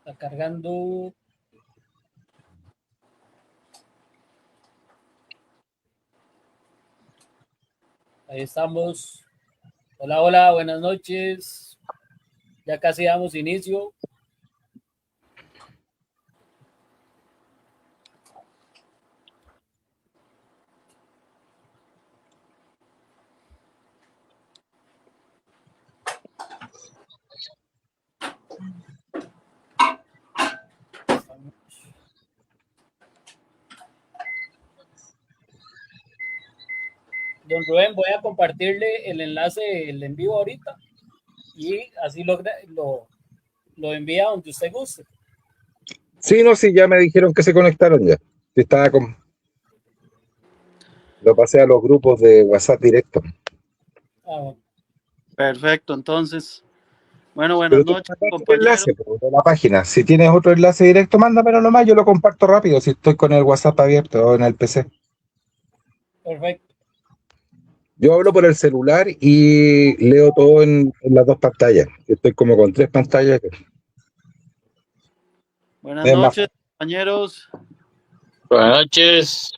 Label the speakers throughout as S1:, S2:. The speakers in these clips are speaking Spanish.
S1: Está cargando. Ahí estamos. Hola, hola, buenas noches. Ya casi damos inicio. Don Rubén, voy a compartirle el enlace del en vivo ahorita y así lo envía donde usted guste.
S2: Sí, no, sí, ya me dijeron que se conectaron ya. Lo pasé a los grupos de WhatsApp directo.
S1: Bueno.
S3: Perfecto, entonces. Bueno, buenas noches, compañeros.
S2: Enlace de la página. Si tienes otro enlace directo, mándamelo nomás, yo lo comparto rápido si estoy con el WhatsApp abierto o en el PC.
S1: Perfecto.
S2: Yo hablo por el celular y leo todo en las dos pantallas. Estoy como con 3 pantallas.
S3: Buenas noches, compañeros.
S4: Buenas noches.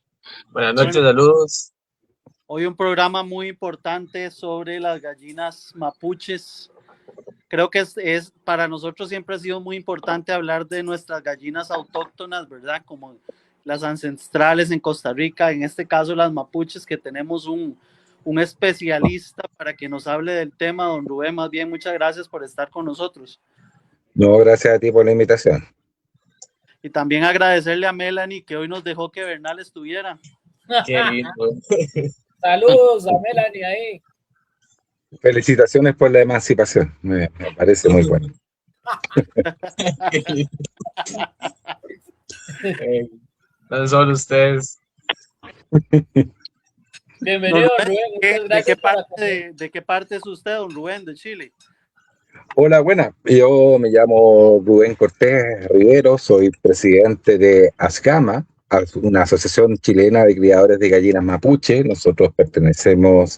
S4: Buenas noches, saludos.
S3: Hoy un programa muy importante sobre las gallinas mapuches. Creo que es para nosotros siempre ha sido muy importante hablar de nuestras gallinas autóctonas, ¿verdad? Como las ancestrales en Costa Rica, en este caso las mapuches, que tenemos un especialista para que nos hable del tema. Don Rubén, más bien, muchas gracias por estar con nosotros.
S2: No, gracias a ti por la invitación.
S3: Y también agradecerle a Melanie que hoy nos dejó que Bernal estuviera.
S4: Qué lindo.
S1: Saludos a Melanie ahí.
S2: Felicitaciones por la emancipación. Me parece muy bueno.
S4: No son ustedes.
S1: Bienvenido, don Rubén.
S3: ¿De qué parte es usted, don Rubén, de Chile?
S2: Hola, buenas. Yo me llamo Rubén Cortés Rivero, soy presidente de ASGAMA, una asociación chilena de criadores de gallinas mapuche. Nosotros pertenecemos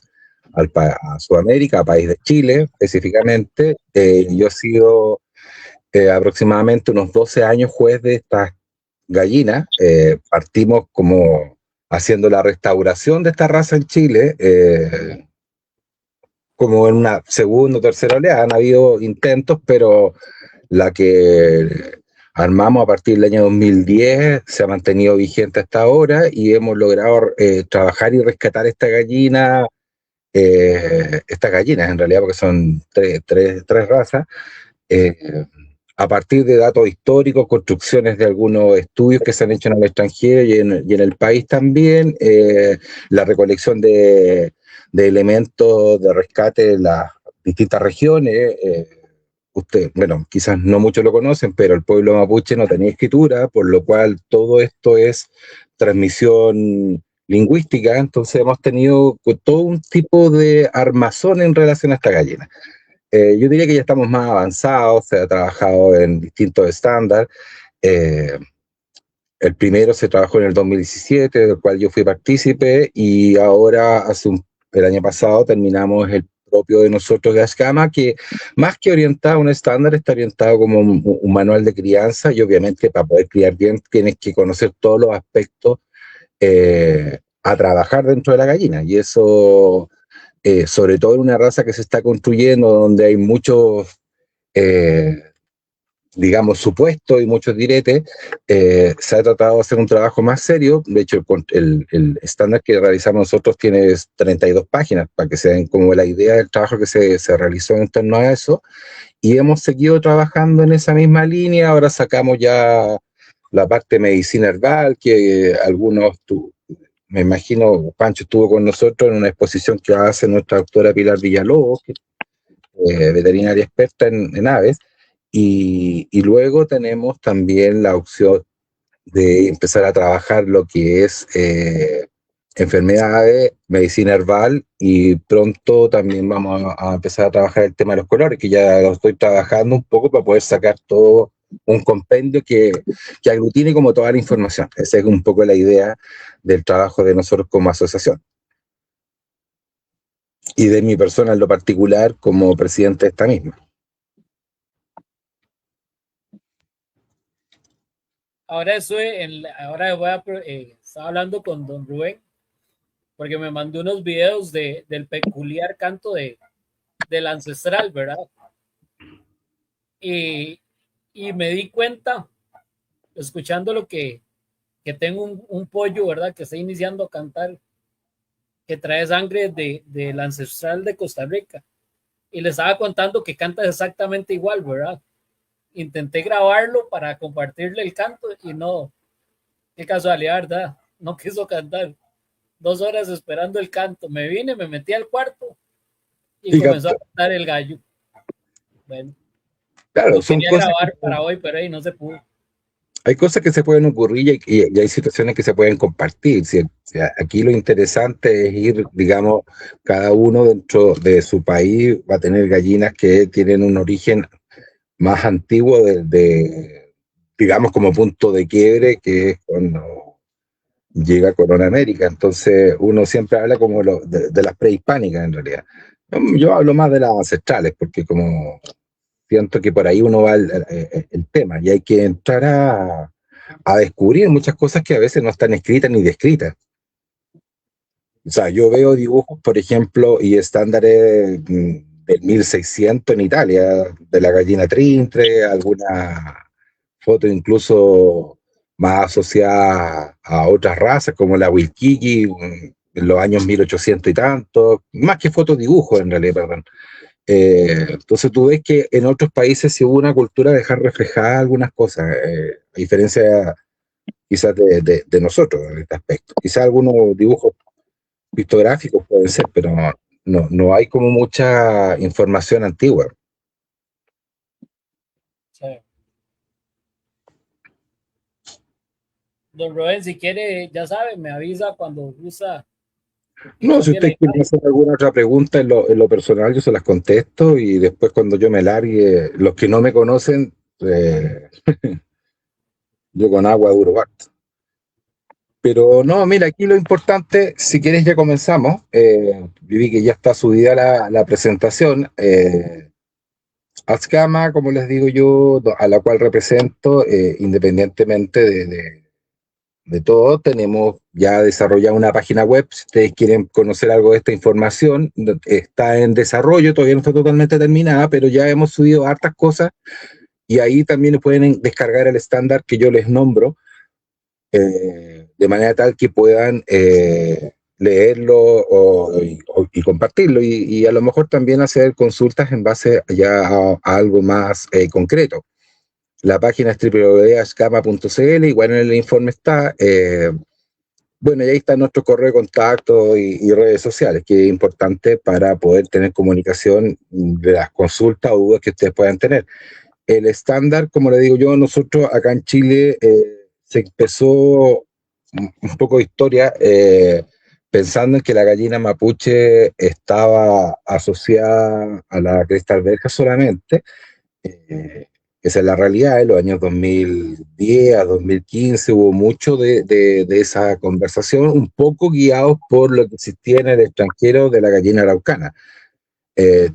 S2: a Sudamérica, a país de Chile específicamente. Yo he sido aproximadamente unos 12 años juez de estas gallinas. Partimos como haciendo la restauración de esta raza en Chile, como en una segunda o tercera oleada. Han habido intentos, pero la que armamos a partir del año 2010 se ha mantenido vigente hasta ahora y hemos logrado trabajar y rescatar estas gallinas en realidad, porque son tres razas, a partir de datos históricos, construcciones de algunos estudios que se han hecho en el extranjero y en el país también, la recolección de elementos de rescate de las distintas regiones. Bueno, quizás no muchos lo conocen, pero el pueblo mapuche no tenía escritura, por lo cual todo esto es transmisión lingüística. Entonces hemos tenido todo un tipo de armazón en relación a esta gallina. Yo diría que ya estamos más avanzados, se ha trabajado en distintos estándares. El primero se trabajó en el 2017, del cual yo fui partícipe, y ahora, el año pasado, terminamos el propio de nosotros de ASGAMA, que más que orientado a un estándar, está orientado como un manual de crianza, y obviamente para poder criar bien tienes que conocer todos los aspectos a trabajar dentro de la gallina, y eso... sobre todo en una raza que se está construyendo, donde hay muchos, digamos, supuestos y muchos diretes, se ha tratado de hacer un trabajo más serio. De hecho, el estándar que realizamos nosotros tiene 32 páginas, para que se den como la idea del trabajo que se realizó en torno a eso, y hemos seguido trabajando en esa misma línea. Ahora sacamos ya la parte de medicina herbal, que algunos... Me imagino, Pancho estuvo con nosotros en una exposición que hace nuestra doctora Pilar Villalobos, veterinaria experta en aves, y luego tenemos también la opción de empezar a trabajar lo que es enfermedades, medicina herbal, y pronto también vamos a empezar a trabajar el tema de los colores, que ya lo estoy trabajando un poco para poder sacar todo un compendio que aglutine como toda la información. Esa es un poco la idea del trabajo de nosotros como asociación. Y de mi persona en lo particular como presidente de esta misma.
S1: ahora estaba hablando con don Rubén, porque me mandó unos videos del peculiar canto del ancestral, ¿verdad? Y me di cuenta, escuchando que tengo un pollo, ¿verdad? Que está iniciando a cantar, que trae sangre del ancestral de Costa Rica. Y le estaba contando que canta exactamente igual, ¿verdad? Intenté grabarlo para compartirle el canto y no, qué casualidad, ¿verdad? No quiso cantar. 2 horas esperando el canto. Me vine, me metí al cuarto y comenzó a cantar el gallo. Bueno,
S2: claro,
S1: lo
S2: son
S1: quería
S2: cosas
S1: grabar para hoy, pero ahí no se pudo.
S2: hay cosas que se pueden ocurrir y hay situaciones que se pueden compartir. ¿Sí? O sea, aquí lo interesante es ir, digamos, cada uno dentro de su país va a tener gallinas que tienen un origen más antiguo digamos, como punto de quiebre, que es cuando llega Corona América. Entonces, uno siempre habla como de las prehispánicas, en realidad. Yo hablo más de las ancestrales, porque como siento que por ahí uno va el tema, y hay que entrar a descubrir muchas cosas que a veces no están escritas ni descritas. O sea, yo veo dibujos, por ejemplo, y estándares del 1600 en Italia, de la gallina trintre, alguna foto incluso más asociada a otras razas, como la Wilkiki, en los años 1800 y tanto, más que fotos dibujos en realidad, perdón. Entonces tú ves que en otros países sí hubo una cultura de dejar reflejadas algunas cosas, a diferencia quizás de nosotros en este aspecto. Quizás algunos dibujos pictográficos pueden ser, pero no hay como mucha información antigua.
S1: Sí. Don Rubén, si quiere, ya sabe, me avisa cuando gusta.
S2: No, si usted quiere hacer alguna otra pregunta en lo personal, yo se las contesto y después cuando yo me largue, los que no me conocen, yo con agua duro basta. Pero no, mira, aquí lo importante, si quieres ya comenzamos. Vi que ya está subida la presentación. Azcama, como les digo yo, a la cual represento, independientemente de todo, tenemos ya desarrollada una página web. Si ustedes quieren conocer algo de esta información, está en desarrollo, todavía no está totalmente terminada, pero ya hemos subido hartas cosas y ahí también pueden descargar el estándar que yo les nombro, de manera tal que puedan leerlo y compartirlo y a lo mejor también hacer consultas en base ya a algo más concreto. La página es www.azcama.cl, igual en el informe está. Bueno, y ahí está nuestro correo de contacto y redes sociales, que es importante para poder tener comunicación de las consultas o dudas que ustedes puedan tener. El estándar, como le digo yo, nosotros acá en Chile se empezó un poco de historia pensando en que la gallina mapuche estaba asociada a la cresta alberja solamente. Esa es la realidad. En los años 2010 a 2015 hubo mucho de esa conversación, un poco guiados por lo que existía en el extranjero de la gallina araucana.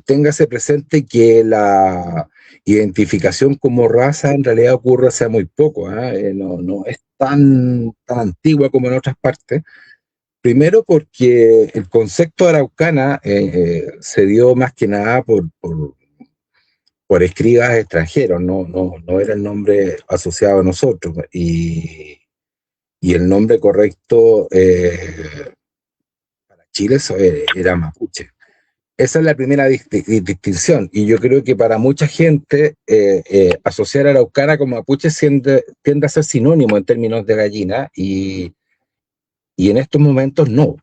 S2: Téngase presente que la identificación como raza en realidad ocurre hace muy poco, no es tan antigua como en otras partes. Primero porque el concepto de araucana se dio más que nada por escribas extranjeros, no era el nombre asociado a nosotros, y el nombre correcto para Chile era mapuche. Esa es la primera distinción, y yo creo que para mucha gente asociar a araucana con mapuche tiende a ser sinónimo en términos de gallina, y en estos momentos no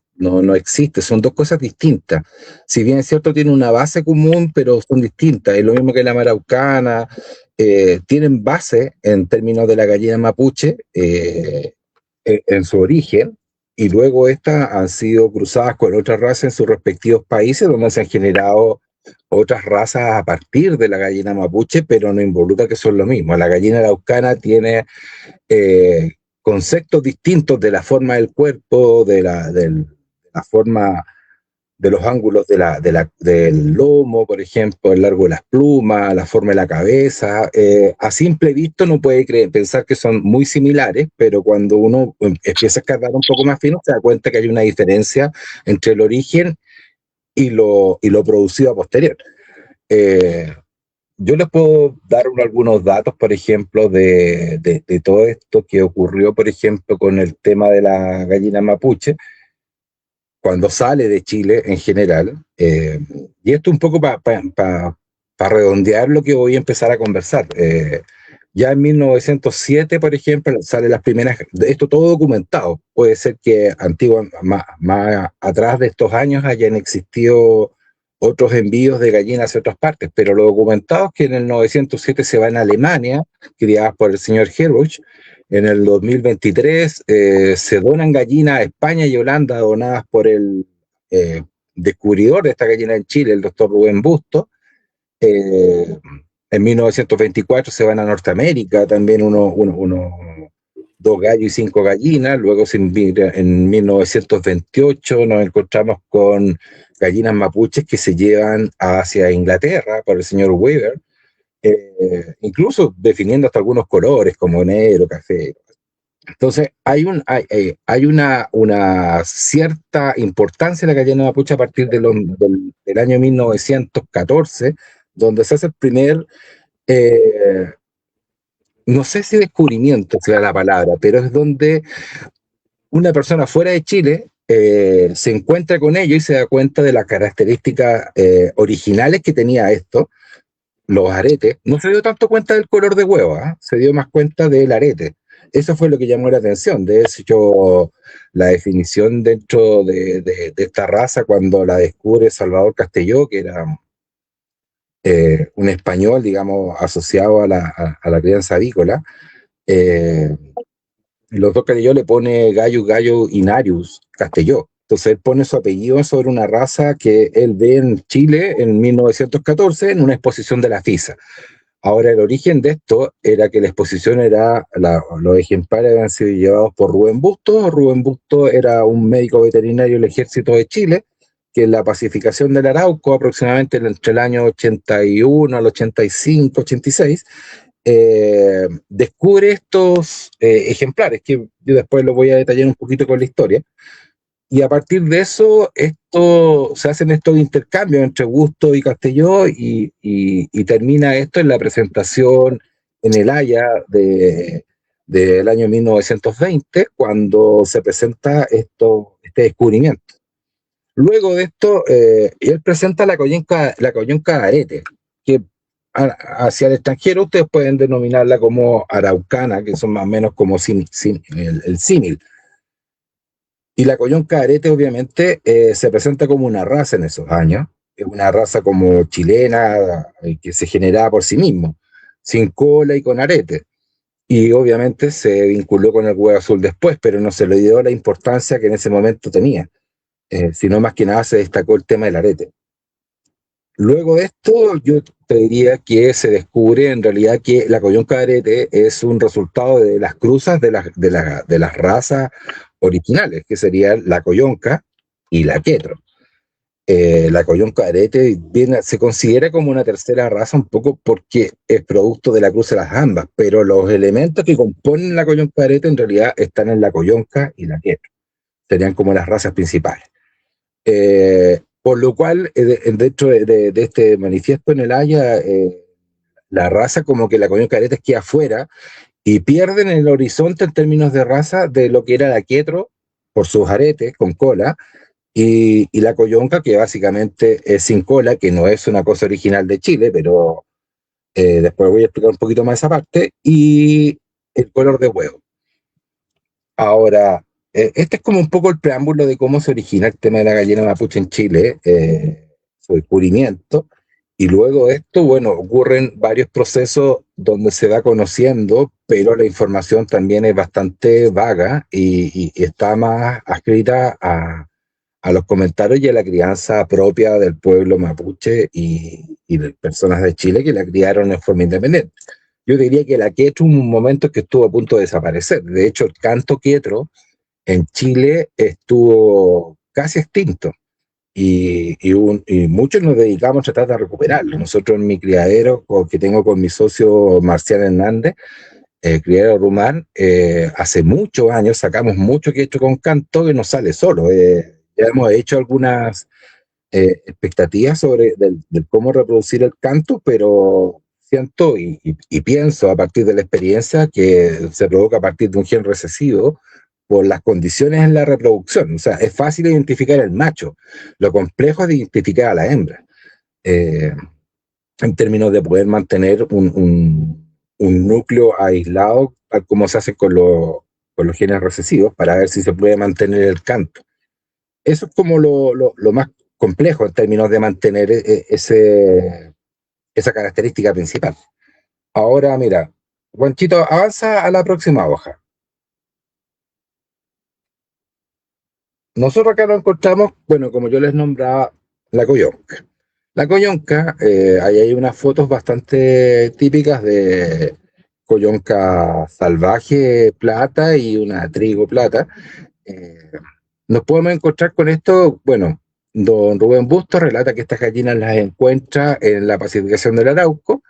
S2: existe, son dos cosas distintas. Si bien es cierto, tienen una base común, pero son distintas. Es lo mismo que la maraucana, tienen base en términos de la gallina mapuche en su origen, y luego estas han sido cruzadas con otras razas en sus respectivos países, donde se han generado otras razas a partir de la gallina mapuche, pero no involucra que son lo mismo. La gallina araucana tiene conceptos distintos de la forma del cuerpo, de la forma de los ángulos del lomo, por ejemplo, el largo de las plumas, la forma de la cabeza. A simple vista uno puede pensar que son muy similares, pero cuando uno empieza a escarbar un poco más fino, se da cuenta que hay una diferencia entre el origen y lo producido a posterior. Yo les puedo dar algunos datos, por ejemplo, de todo esto que ocurrió, por ejemplo, con el tema de la gallina mapuche, cuando sale de Chile en general, y esto un poco para redondear lo que voy a empezar a conversar. Ya en 1907, por ejemplo, sale las primeras, esto todo documentado, puede ser que más atrás de estos años hayan existido otros envíos de gallinas hacia otras partes, pero lo documentado es que en el 907 se van a Alemania, criadas por el señor Herbuch. En el 2023 se donan gallinas a España y Holanda, donadas por el descubridor de esta gallina en Chile, el doctor Rubén Busto. En 1924 se van a Norteamérica, también dos gallos y 5 gallinas. Luego en 1928 nos encontramos con gallinas mapuches que se llevan hacia Inglaterra por el señor Weber, incluso definiendo hasta algunos colores como negro, café. Entonces hay una cierta importancia de la gallina mapuche a partir del año 1914, donde se hace el primer, no sé si descubrimiento sea la palabra, pero es donde una persona fuera de Chile se encuentra con ello y se da cuenta de las características originales que tenía esto, los aretes. No se dio tanto cuenta del color de huevo, se dio más cuenta del arete. Eso fue lo que llamó la atención. De hecho, la definición dentro de esta raza, cuando la descubre Salvador Castelló, que era un español, digamos, asociado a la crianza avícola, los dos Castelló le pone Gallus inarius Castelló. Entonces él pone su apellido sobre una raza que él ve en Chile en 1914 en una exposición de la FISA. Ahora, el origen de esto era que la exposición los ejemplares habían sido llevados por Rubén Busto. Rubén Busto era un médico veterinario del Ejército de Chile, que en la pacificación del Arauco, aproximadamente entre el año 81 al 85, 86, descubre estos ejemplares, que yo después los voy a detallar un poquito con la historia. Y a partir de eso, se hacen estos intercambios entre Busto y Castelló y termina esto en la presentación en el Haya del año 1920, cuando se presenta este descubrimiento. Luego de esto, él presenta la coyunca de arete, que hacia el extranjero ustedes pueden denominarla como araucana, que son más o menos como el símil. Y la coyunca de arete, obviamente, se presenta como una raza en esos años. Es una raza como chilena, que se generaba por sí mismo, sin cola y con arete. Y obviamente se vinculó con el huevo azul después, pero no se le dio la importancia que en ese momento tenía. Sino más que nada se destacó el tema del arete. Luego de esto, yo te diría que se descubre en realidad que la coyunca de arete es un resultado de las cruzas de las razas originales, que serían la coyunca y la quetro. La coyunca de arete se considera como una tercera raza un poco porque es producto de la cruz de las ambas, pero los elementos que componen la coyunca de arete en realidad están en la coyunca y la quetro. Serían como las razas principales. Por lo cual, dentro de este manifiesto en el Haya, la raza como que la coyunca de arete queda afuera y pierden el horizonte en términos de raza de lo que era la quetro por sus aretes con cola y la coyunca, que básicamente es sin cola, que no es una cosa original de Chile, pero después voy a explicar un poquito más esa parte, y el color de huevo. Ahora, este es como un poco el preámbulo de cómo se origina el tema de la gallina mapuche en Chile, su descubrimiento. Y luego de esto, bueno, ocurren varios procesos donde se va conociendo, pero la información también es bastante vaga y está más adscrita a los comentarios y a la crianza propia del pueblo mapuche y de personas de Chile que la criaron en forma independiente. Yo diría que la quetro hubo un momento que estuvo a punto de desaparecer. De hecho, el canto quetro en Chile estuvo casi extinto. y muchos nos dedicamos a tratar de recuperarlo. Nosotros en mi criadero, que tengo con mi socio Marcial Hernández, criadero Rumán, hace muchos años sacamos mucho quechua con canto que nos sale solo. Ya hemos hecho algunas expectativas sobre del cómo reproducir el canto, pero siento y pienso a partir de la experiencia que se provoca a partir de un gen recesivo por las condiciones en la reproducción. O sea, es fácil identificar el macho, lo complejo es de identificar a la hembra, en términos de poder mantener un núcleo aislado, tal como se hace con los genes recesivos, para ver si se puede mantener el canto. Eso es como lo más complejo en términos de mantener esa característica principal. Ahora, mira, Juanchito, avanza a la próxima hoja. Nosotros acá lo encontramos, bueno, como yo les nombraba, la coyonca. La coyonca, ahí hay unas fotos bastante típicas de coyonca salvaje plata y una trigo plata. Nos podemos encontrar con esto, bueno, don Rubén Bustos relata que estas gallinas las encuentra en la pacificación del Arauco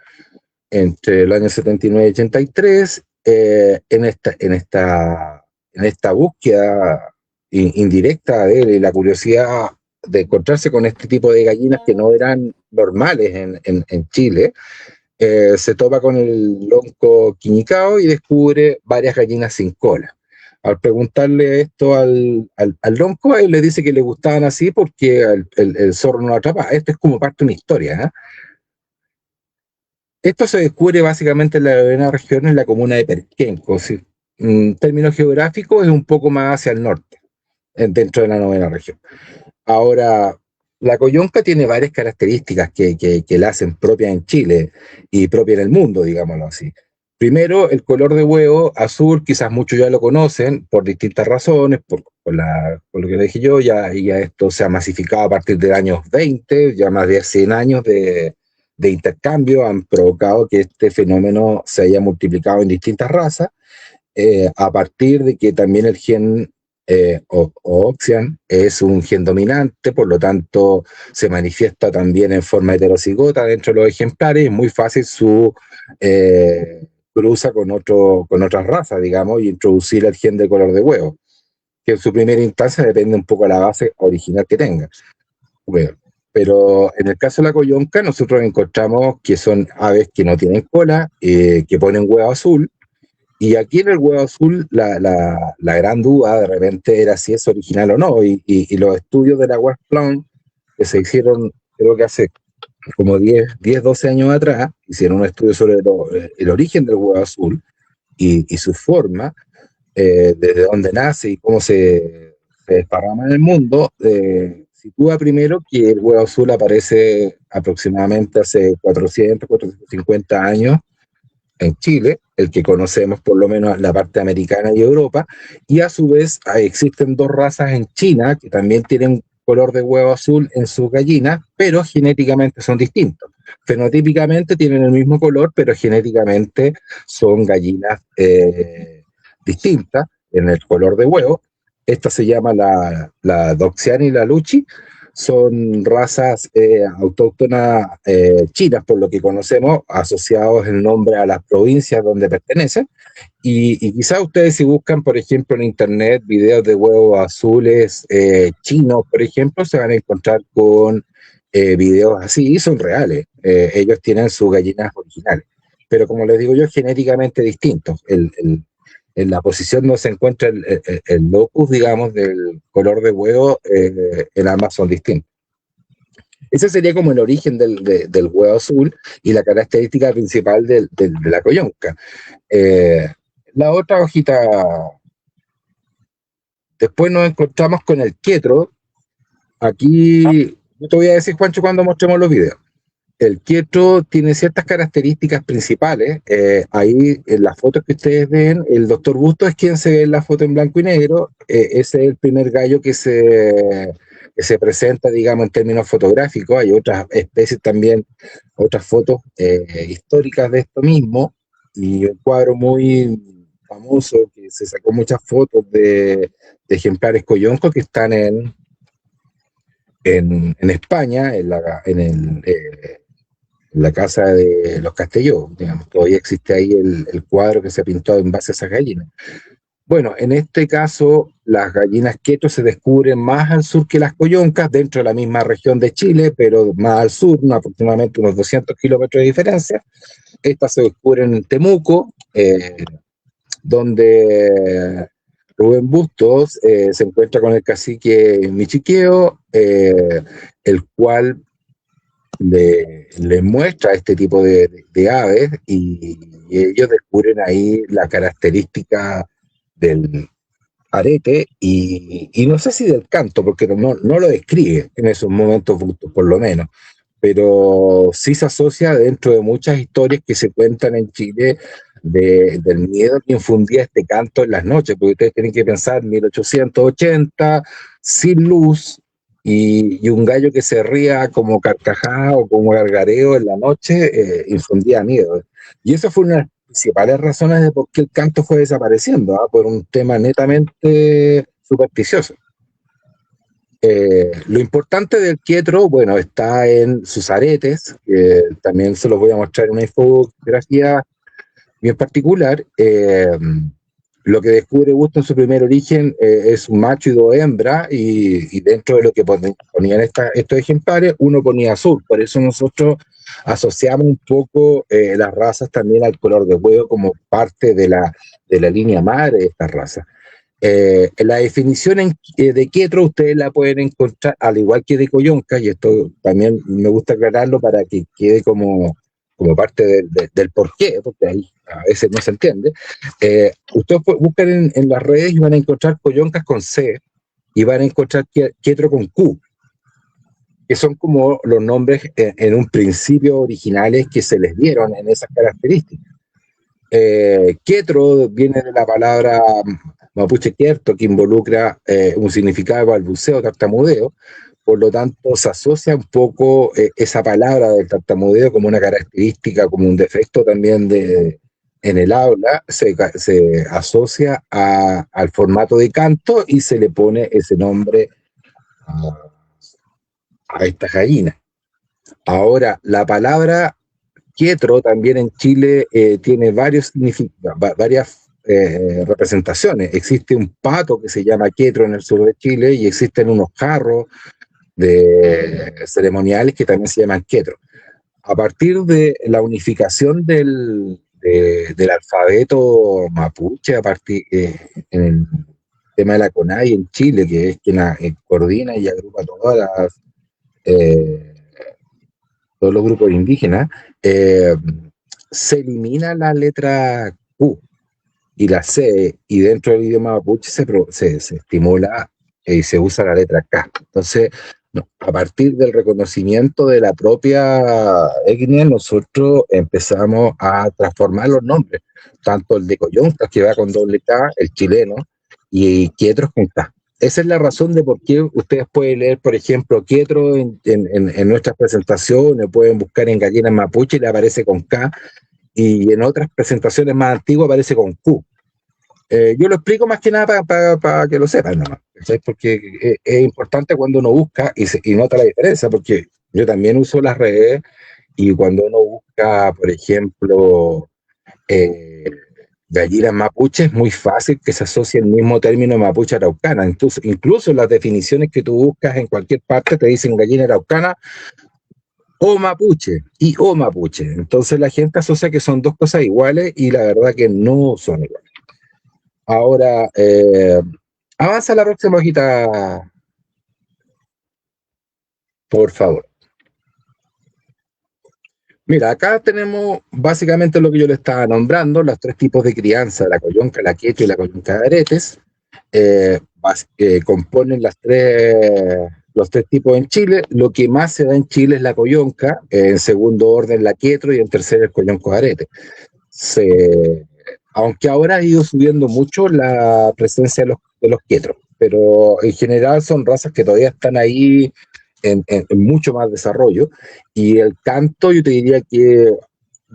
S2: entre el año 79 y 83, en esta búsqueda indirecta de él y la curiosidad de encontrarse con este tipo de gallinas que no eran normales en Chile, se topa con el lonco quiñicao y descubre varias gallinas sin cola. Al preguntarle esto al lonco, él le dice que le gustaban así porque el zorro no lo atrapa. Esto es como parte de una historia, ¿eh? Esto se descubre básicamente en la novena región, en la comuna de Perquenco. ¿Sí? En términos geográficos es un poco más hacia el norte, dentro de la novena región. Ahora, la coyonca tiene varias características que la hacen propia en Chile y propia en el mundo, digámoslo así. Primero, el color de huevo azul, quizás muchos ya lo conocen por distintas razones, por lo que le dije yo, ya esto se ha masificado a partir del año 20, ya más de 100 años de intercambio han provocado que este fenómeno se haya multiplicado en distintas razas, a partir de que también el gen Ooxian es un gen dominante, por lo tanto se manifiesta también en forma heterocigota dentro de los ejemplares, es muy fácil su cruza con otras razas, digamos, y introducir el gen de color de huevo, que en su primera instancia depende un poco de la base original que tenga. Bueno, pero en el caso de la coyonca, nosotros encontramos que son aves que no tienen cola, que ponen huevo azul, y aquí en el huevo azul la gran duda de repente era si es original o no, y los estudios de la West Plum que se hicieron, creo que hace como 12 años atrás, hicieron un estudio sobre el origen del huevo azul y su forma, desde dónde nace y cómo se desparrama en el mundo. Sitúa primero que el huevo azul aparece aproximadamente hace 450 años en Chile, el que conocemos por lo menos la parte americana y Europa, y a su vez existen dos razas en China que también tienen color de huevo azul en sus gallinas, pero genéticamente son distintos. Fenotípicamente tienen el mismo color, pero genéticamente son gallinas distintas en el color de huevo. Esta se llama la Doxiana y la Luchi. Son razas autóctonas chinas, por lo que conocemos, asociados el nombre a las provincias donde pertenecen. Y quizás ustedes, si buscan, por ejemplo, en internet videos de huevos azules chinos, por ejemplo, se van a encontrar con videos así, y son reales. Ellos tienen sus gallinas originales. Pero como les digo yo, genéticamente distintos. En la posición donde se encuentra el locus, digamos, del color de huevo, en ambas son distintos. Ese sería como el origen del huevo azul y la característica principal de la coyonca. La otra hojita, después nos encontramos con el quietro. Aquí, yo te voy a decir, Juancho, cuando mostremos los videos. El quietro tiene ciertas características principales. Ahí en las fotos que ustedes ven, el doctor Bustos es quien se ve en la foto en blanco y negro. Ese es el primer gallo que se presenta, digamos, en términos fotográficos. Hay otras especies también, otras fotos históricas de esto mismo. Y un cuadro muy famoso que se sacó muchas fotos de ejemplares coyoncos que están en en España, en la casa de los Castelló, digamos, todavía existe ahí el cuadro que se pintó en base a esas gallinas. Bueno, en este caso, las gallinas quetro se descubren más al sur que las coyoncas, dentro de la misma región de Chile, pero más al sur, aproximadamente unos 200 kilómetros de diferencia. Estas se descubren en Temuco, donde Rubén Bustos se encuentra con el cacique Michiqueo, el cual le muestra este tipo de aves y ellos descubren ahí la característica del arete y no sé si del canto, porque no lo describe en esos momentos Bustos, por lo menos, pero sí se asocia dentro de muchas historias que se cuentan en Chile del miedo que infundía este canto en las noches, porque ustedes tienen que pensar 1880, sin luz, y un gallo que se ría como carcajada o como gargareo en la noche infundía miedo. Y eso fue una de las principales razones de por qué el canto fue desapareciendo, por un tema netamente supersticioso. Lo importante del quietro, bueno, está en sus aretes, que también se los voy a mostrar en una infografía bien particular. Lo que descubre Busto en su primer origen es un macho y dos hembras, y dentro de lo que ponían estos ejemplares, uno ponía azul. Por eso nosotros asociamos un poco las razas también al color de huevo como parte de la línea madre de estas razas. La definición de quietro ustedes la pueden encontrar, al igual que de coyonca, y esto también me gusta aclararlo para que quede como parte del porqué, porque ahí a veces no se entiende. Ustedes buscan en las redes y van a encontrar coyoncas con C y van a encontrar quietro con Q, que son como los nombres en un principio originales que se les dieron en esas características. Quietro viene de la palabra mapuche quierto, que involucra un significado de balbuceo, tartamudeo. Por lo tanto, se asocia un poco esa palabra del tartamudeo como una característica, como un defecto también en el habla, se asocia al formato de canto y se le pone ese nombre a esta gallina. Ahora, la palabra quietro también en Chile tiene varias representaciones. Existe un pato que se llama quietro en el sur de Chile y existen unos jarros ceremoniales que también se llaman quietro. A partir de la unificación del alfabeto mapuche, en el tema de la CONAI en Chile, que es quien coordina y agrupa todos los grupos indígenas, se elimina la letra Q y la C, y dentro del idioma mapuche se estimula y se usa la letra K. Entonces, a partir del reconocimiento de la propia etnia, nosotros empezamos a transformar los nombres, tanto el de coyonca, que va con doble K, el chileno, y quietros con K. Esa es la razón de por qué ustedes pueden leer, por ejemplo, quietro en nuestras presentaciones, pueden buscar en gallinas mapuche y le aparece con K, y en otras presentaciones más antiguas aparece con Q. Yo lo explico más que nada para que lo sepan, nomás, ¿sabes? Porque es importante cuando uno busca y nota la diferencia, porque yo también uso las redes y cuando uno busca, por ejemplo, gallinas mapuche, es muy fácil que se asocie el mismo término mapuche araucana. Incluso las definiciones que tú buscas en cualquier parte te dicen gallina araucana o mapuche y o mapuche. Entonces la gente asocia que son dos cosas iguales y la verdad que no son iguales. Ahora, avanza la próxima hojita, por favor. Mira, acá tenemos básicamente lo que yo le estaba nombrando, los tres tipos de crianza, la coyonca, la quechua y la coyonca de aretes. Componen los tres tipos en Chile. Lo que más se da en Chile es la coyonca, en segundo orden la quetro y en tercero el coyonco de arete. Aunque ahora ha ido subiendo mucho la presencia de los quietros, pero en general son razas que todavía están ahí en mucho más desarrollo, y el canto yo te diría que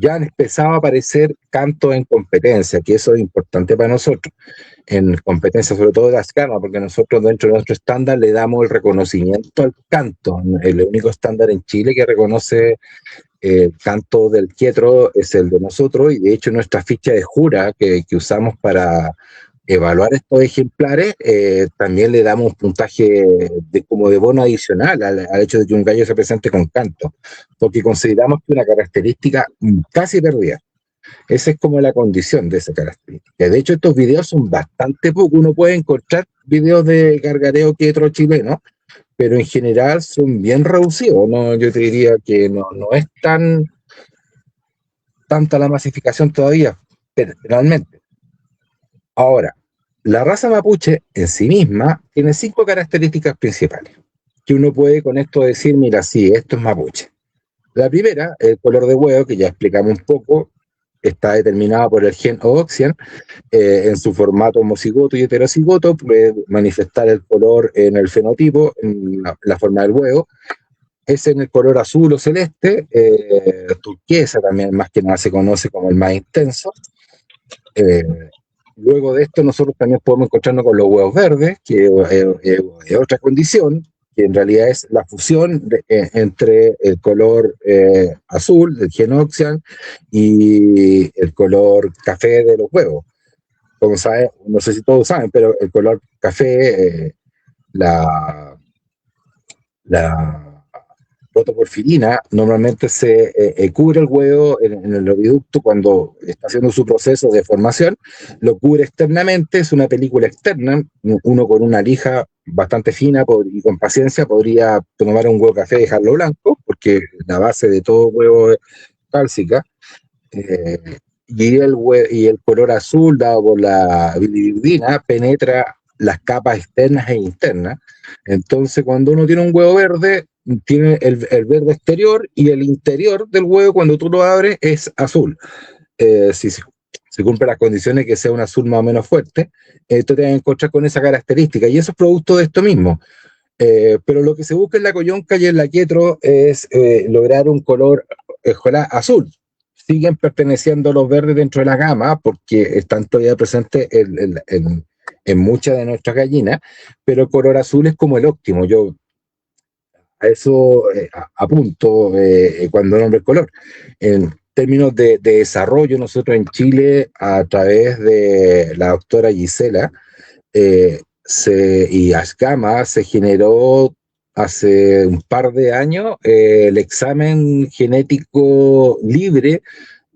S2: ya han empezado a aparecer cantos en competencia, que eso es importante para nosotros, en competencia sobre todo de las camas, porque nosotros dentro de nuestro estándar le damos el reconocimiento al canto. El único estándar en Chile que reconoce el canto del quietro es el de nosotros, y de hecho nuestra ficha de jura que usamos para evaluar estos ejemplares, también le damos un puntaje como de bono adicional al hecho de que un gallo se presente con canto, porque consideramos que una característica casi perdida. Esa es como la condición de esa característica. De hecho, estos videos son bastante pocos. Uno puede encontrar videos de gargareo quietro chileno, pero en general son bien reducidos, ¿no? Yo te diría que no es tanta la masificación todavía, realmente. Ahora, la raza mapuche en sí misma tiene 5 características principales, que uno puede con esto decir, mira, sí, esto es mapuche. La primera, el color de huevo, que ya explicamos un poco, está determinado por el gen Ooxian, en su formato homocigoto y heterocigoto, puede manifestar el color en el fenotipo, en la forma del huevo. Es en el color azul o celeste, turquesa también, más que nada se conoce como el más intenso. Luego de esto nosotros también podemos encontrarnos con los huevos verdes, que es otra condición, que en realidad es la fusión entre el color azul, del gen Ooxian, y el color café de los huevos. Como saben, no sé si todos saben, pero el color café, la protoporfirina normalmente se cubre el huevo en el oviducto cuando está haciendo su proceso de formación, lo cubre externamente, es una película externa. Uno con una lija bastante fina y con paciencia podría tomar un huevo café y dejarlo blanco, porque la base de todo huevo es cálcica, y el color azul dado por la biliverdina penetra las capas externas e internas. Entonces, cuando uno tiene un huevo verde, tiene el verde exterior, y el interior del huevo, cuando tú lo abres, es azul. Si cumple las condiciones que sea un azul más o menos fuerte, tú te vas a encontrar con esa característica, y eso es producto de esto mismo. Pero lo que se busca en la coyonca y en la quietro es lograr un color azul. Siguen perteneciendo a los verdes dentro de la gama, porque están todavía presentes en muchas de nuestras gallinas, pero el color azul es como el óptimo. Yo a eso apunto cuando nombro el color. En términos de desarrollo, nosotros en Chile, a través de la doctora Gisela y Ashgama, se generó hace un par de años el examen genético libre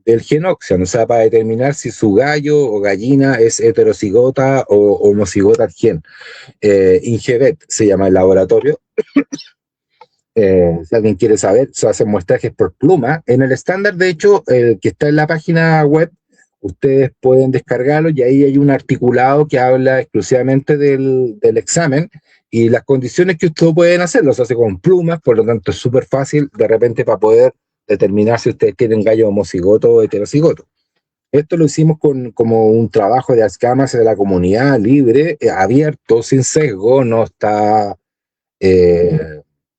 S2: del gen Ooxian, o sea, para determinar si su gallo o gallina es heterocigota o homocigota al gen. Ingevet se llama el laboratorio. Si alguien quiere saber, se hacen muestrajes por pluma. En el estándar, de hecho, el que está en la página web, ustedes pueden descargarlo, y ahí hay un articulado que habla exclusivamente del examen y las condiciones que ustedes pueden hacerlo. Se hace con plumas, por lo tanto es súper fácil de repente para poder determinar si ustedes tienen gallo homocigoto o heterocigoto. Esto lo hicimos como un trabajo de Ashgama de la comunidad libre, abierto, sin sesgo, no está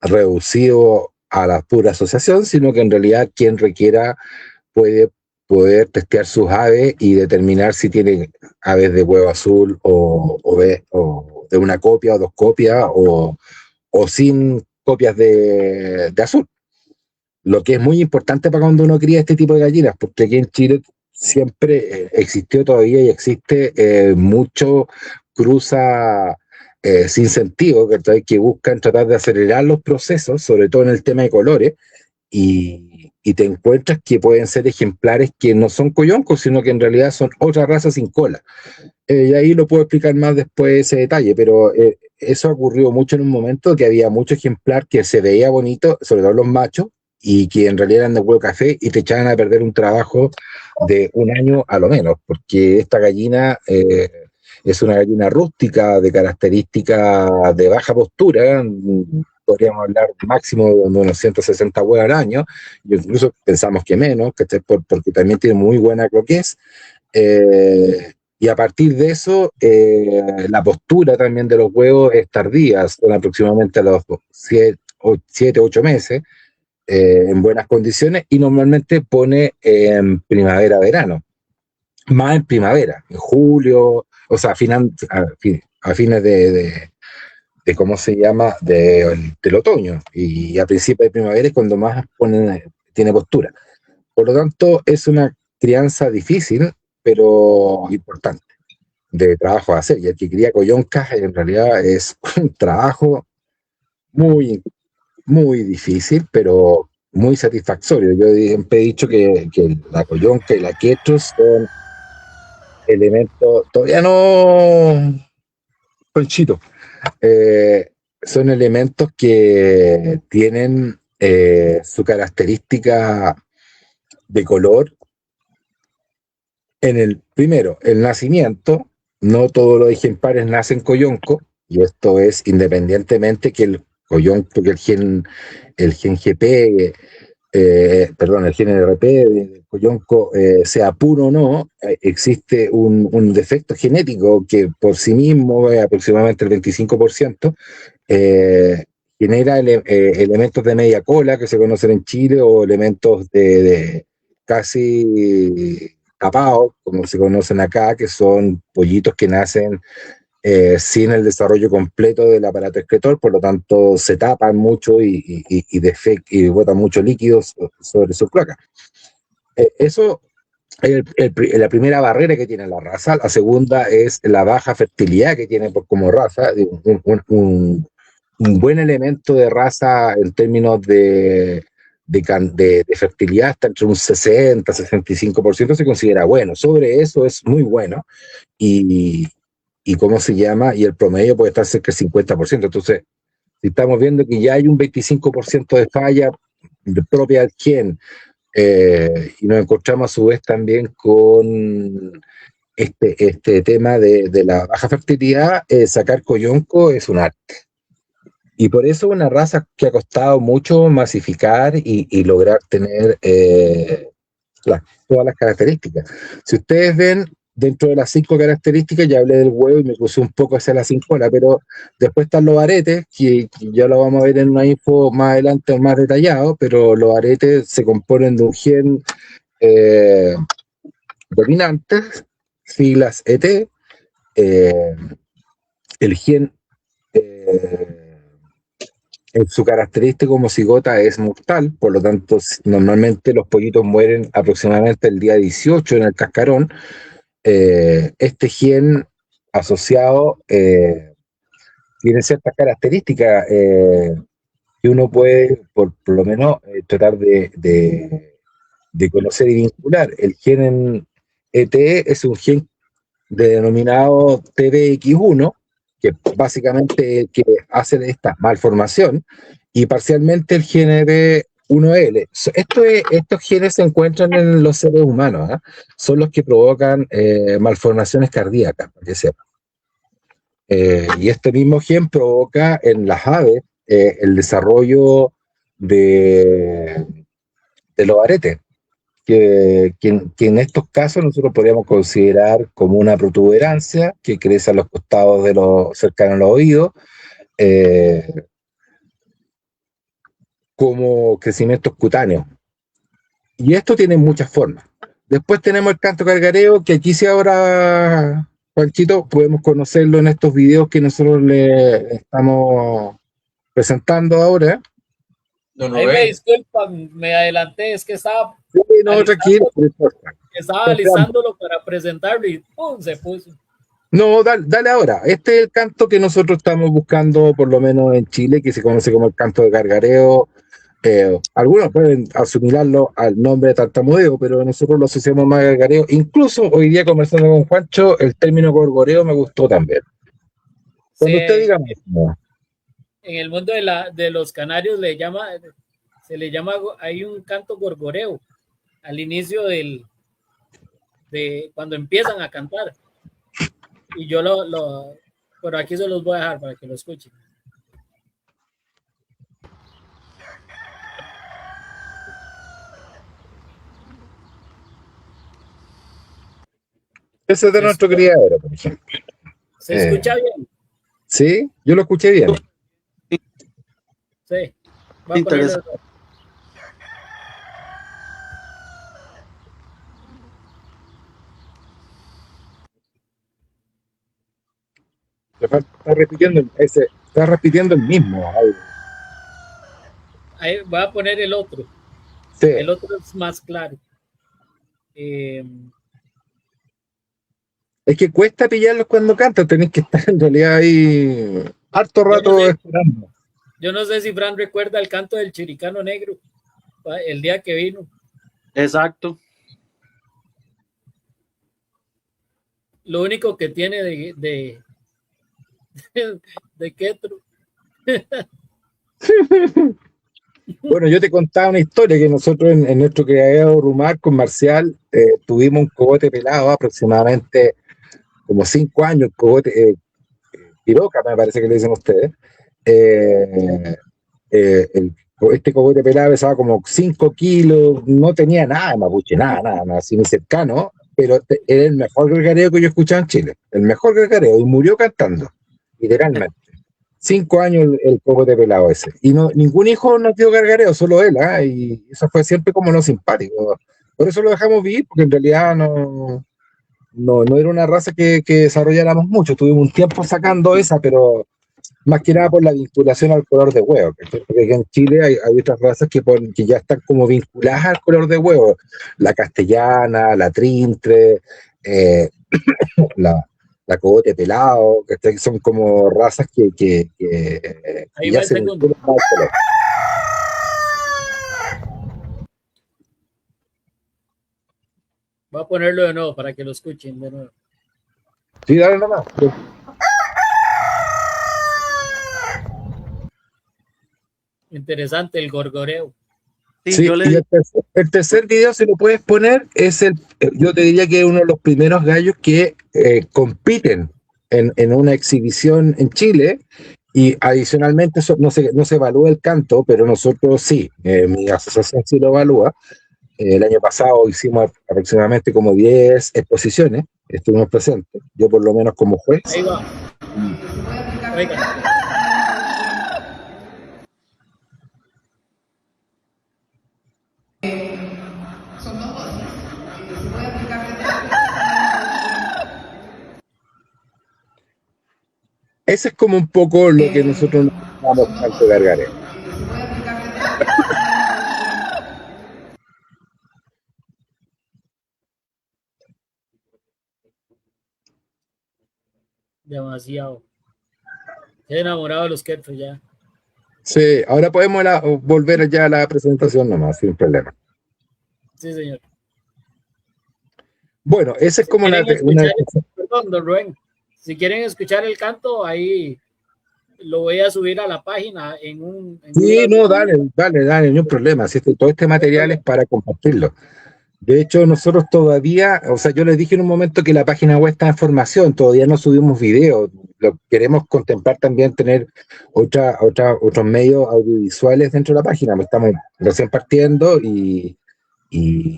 S2: reducido a la pura asociación, sino que en realidad quien requiera puede poder testear sus aves y determinar si tienen aves de huevo azul o de una copia o 2 copias o sin copias de azul. Lo que es muy importante para cuando uno cría este tipo de gallinas, porque aquí en Chile siempre existió todavía y existe mucho cruza sin sentido, que buscan tratar de acelerar los procesos, sobre todo en el tema de colores, y te encuentras que pueden ser ejemplares que no son coyoncos, sino que en realidad son otra raza sin cola. Y ahí lo puedo explicar más después ese detalle, pero eso ocurrió mucho en un momento que había mucho ejemplar que se veía bonito, sobre todo los machos, y que en realidad eran de huevo café y te echaban a perder un trabajo de un año a lo menos, porque esta gallina es una gallina rústica de características de baja postura. Podríamos hablar máximo de unos 160 huevos al año, y incluso pensamos que menos, porque también tiene muy buena croquez. Y a partir de eso, la postura también de los huevos es tardía, son aproximadamente a los 7, 8 meses, en buenas condiciones y normalmente pone en primavera-verano, más en primavera, en julio, o sea, a fines de ¿cómo se llama?, del otoño, y a principios de primavera es cuando más tiene postura. Por lo tanto, es una crianza difícil, pero importante, de trabajo a hacer, y el que cría coyoncas en realidad es un trabajo muy, muy difícil, pero muy satisfactorio. Yo siempre he dicho que la coyonca y la quetros son elementos, todavía no, Ponchito, son elementos que tienen su característica de color en el primero, el nacimiento. No todos los ejemplares nacen coyonco, y esto es independientemente que el coyonco, que el gen GP, perdón, el gen RP del coyonco sea puro o no, existe un defecto genético que por sí mismo, aproximadamente el 25%, genera elementos de media cola que se conocen en Chile, o elementos de casi tapados, como se conocen acá, que son pollitos que nacen sin el desarrollo completo del aparato excretor, por lo tanto se tapan mucho y botan mucho líquido sobre su cloaca. Eso es la primera barrera que tiene la raza. La segunda es la baja fertilidad que tiene como raza. Un buen elemento de raza en términos de fertilidad está entre un 60-65%, se considera bueno. Sobre eso es muy bueno. Y ¿cómo se llama? Y el promedio puede estar cerca del 50%. Entonces, si estamos viendo que ya hay un 25% de falla propia del gen, y nos encontramos a su vez también con este tema de la baja fertilidad, sacar coyonco es un arte. Y por eso una raza que ha costado mucho masificar y lograr tener todas las características. Si ustedes ven, dentro de las 5 características, ya hablé del huevo y me crucé un poco hacia la cincola, pero después están los aretes, que ya lo vamos a ver en una info más adelante más detallado, pero los aretes se componen de un gen dominante, siglas ET, el gen en su característica como cigota es mortal, por lo tanto normalmente los pollitos mueren aproximadamente el día 18 en el cascarón. Este gen asociado tiene ciertas características que uno puede por lo menos tratar de conocer y vincular. El gen en ET es un gen denominado TBX1, que básicamente es el que hace esta malformación, y parcialmente el GNB1L. Estos genes se encuentran en los seres humanos, ¿eh? Son los que provocan malformaciones cardíacas, para que sepan. Y este mismo gen provoca en las aves el desarrollo de los aretes, que en estos casos nosotros podríamos considerar como una protuberancia que crece a los costados de cercanos a los oídos, como crecimientos cutáneos. Y esto tiene muchas formas. Después tenemos el canto cargareo, que aquí sí ahora, Juanchito, podemos conocerlo en estos videos que nosotros le estamos presentando ahora.
S1: Ahí me disculpan, me adelanté, es que estaba
S2: tranquilo,
S1: alisándolo para presentarlo y ¡pum! Se puso.
S2: No, dale ahora. Este es el canto que nosotros estamos buscando, por lo menos en Chile, que se conoce como el canto de gargareo. Algunos pueden asimilarlo al nombre de tartamudeo, pero nosotros lo asociamos más a gargareo. Incluso hoy día, conversando con Juancho, el término gorgoreo me gustó también. Cuando usted diga mismo.
S1: En el mundo de los canarios se le llama, hay un canto gorgoreo al inicio de cuando empiezan a cantar. Y yo pero aquí se los voy a dejar para que lo escuchen.
S2: Ese es de nuestro criadero, por ejemplo.
S1: ¿Se escucha bien?
S2: Sí, yo lo escuché bien.
S1: Sí.
S3: Interesante.
S2: Está repitiendo el mismo. Algo.
S1: Ahí voy a poner el otro.
S2: Sí.
S1: El otro es más claro.
S2: Es que cuesta pillarlos cuando cantan, tenés que estar en realidad ahí harto rato esperando.
S1: Yo no sé si Fran recuerda el canto del Chiricano Negro, el día que vino.
S3: Exacto.
S1: Lo único que tiene de Ketro.
S2: Bueno, yo te contaba una historia que nosotros en nuestro criadero Rumar con Marcial tuvimos un cogote pelado aproximadamente como 5 años, cogote piroca, me parece que le dicen ustedes. Este cogote pelado pesaba como 5 kilos, no tenía nada de mapuche, nada, así muy cercano, pero era el mejor gregareo que yo escuchaba en Chile, el mejor gregareo, y murió cantando, literalmente. 5 años el cogote pelado ese. Y ningún hijo nos dio gargareo, solo él, y eso fue siempre como no simpático. Por eso lo dejamos vivir, porque en realidad no era una raza que desarrolláramos mucho. Tuvimos un tiempo sacando esa, pero más que nada por la vinculación al color de huevo. Porque aquí en Chile hay otras razas que ya están como vinculadas al color de huevo. La castellana, la trintre, la cogote pelado, que son como razas que
S1: Ahí
S2: ya
S1: va el
S2: se
S1: segundo.
S2: vinculan al color.
S1: Voy a ponerlo de nuevo para que lo escuchen de nuevo.
S2: Sí, dale nomás.
S1: Interesante el gorgoreo.
S2: Sí, y el tercer video, si lo puedes poner, yo te diría que es uno de los primeros gallos que compiten en una exhibición en Chile, y adicionalmente no se evalúa el canto, pero nosotros sí, mi asociación sí lo evalúa. El año pasado hicimos aproximadamente como 10 exposiciones, estuvimos presentes, yo por lo menos como juez.
S1: Ahí va. Oiga.
S2: Ese es como un poco lo que nosotros nos llamamos canto gargareo.
S1: Demasiado. He enamorado de los Ketro ya.
S2: Sí, ahora podemos volver ya a la presentación nomás, sin problema.
S1: Sí, señor.
S2: Bueno, esa es como
S1: perdón, don Rubén. Si quieren escuchar el canto, ahí lo voy a subir a la página
S2: sí, no, dale, no hay problema. Si todo este material es para compartirlo. De hecho, nosotros todavía, o sea, yo les dije en un momento que la página web está en formación, todavía no subimos videos. Queremos contemplar también tener otros medios audiovisuales dentro de la página. Estamos recién partiendo y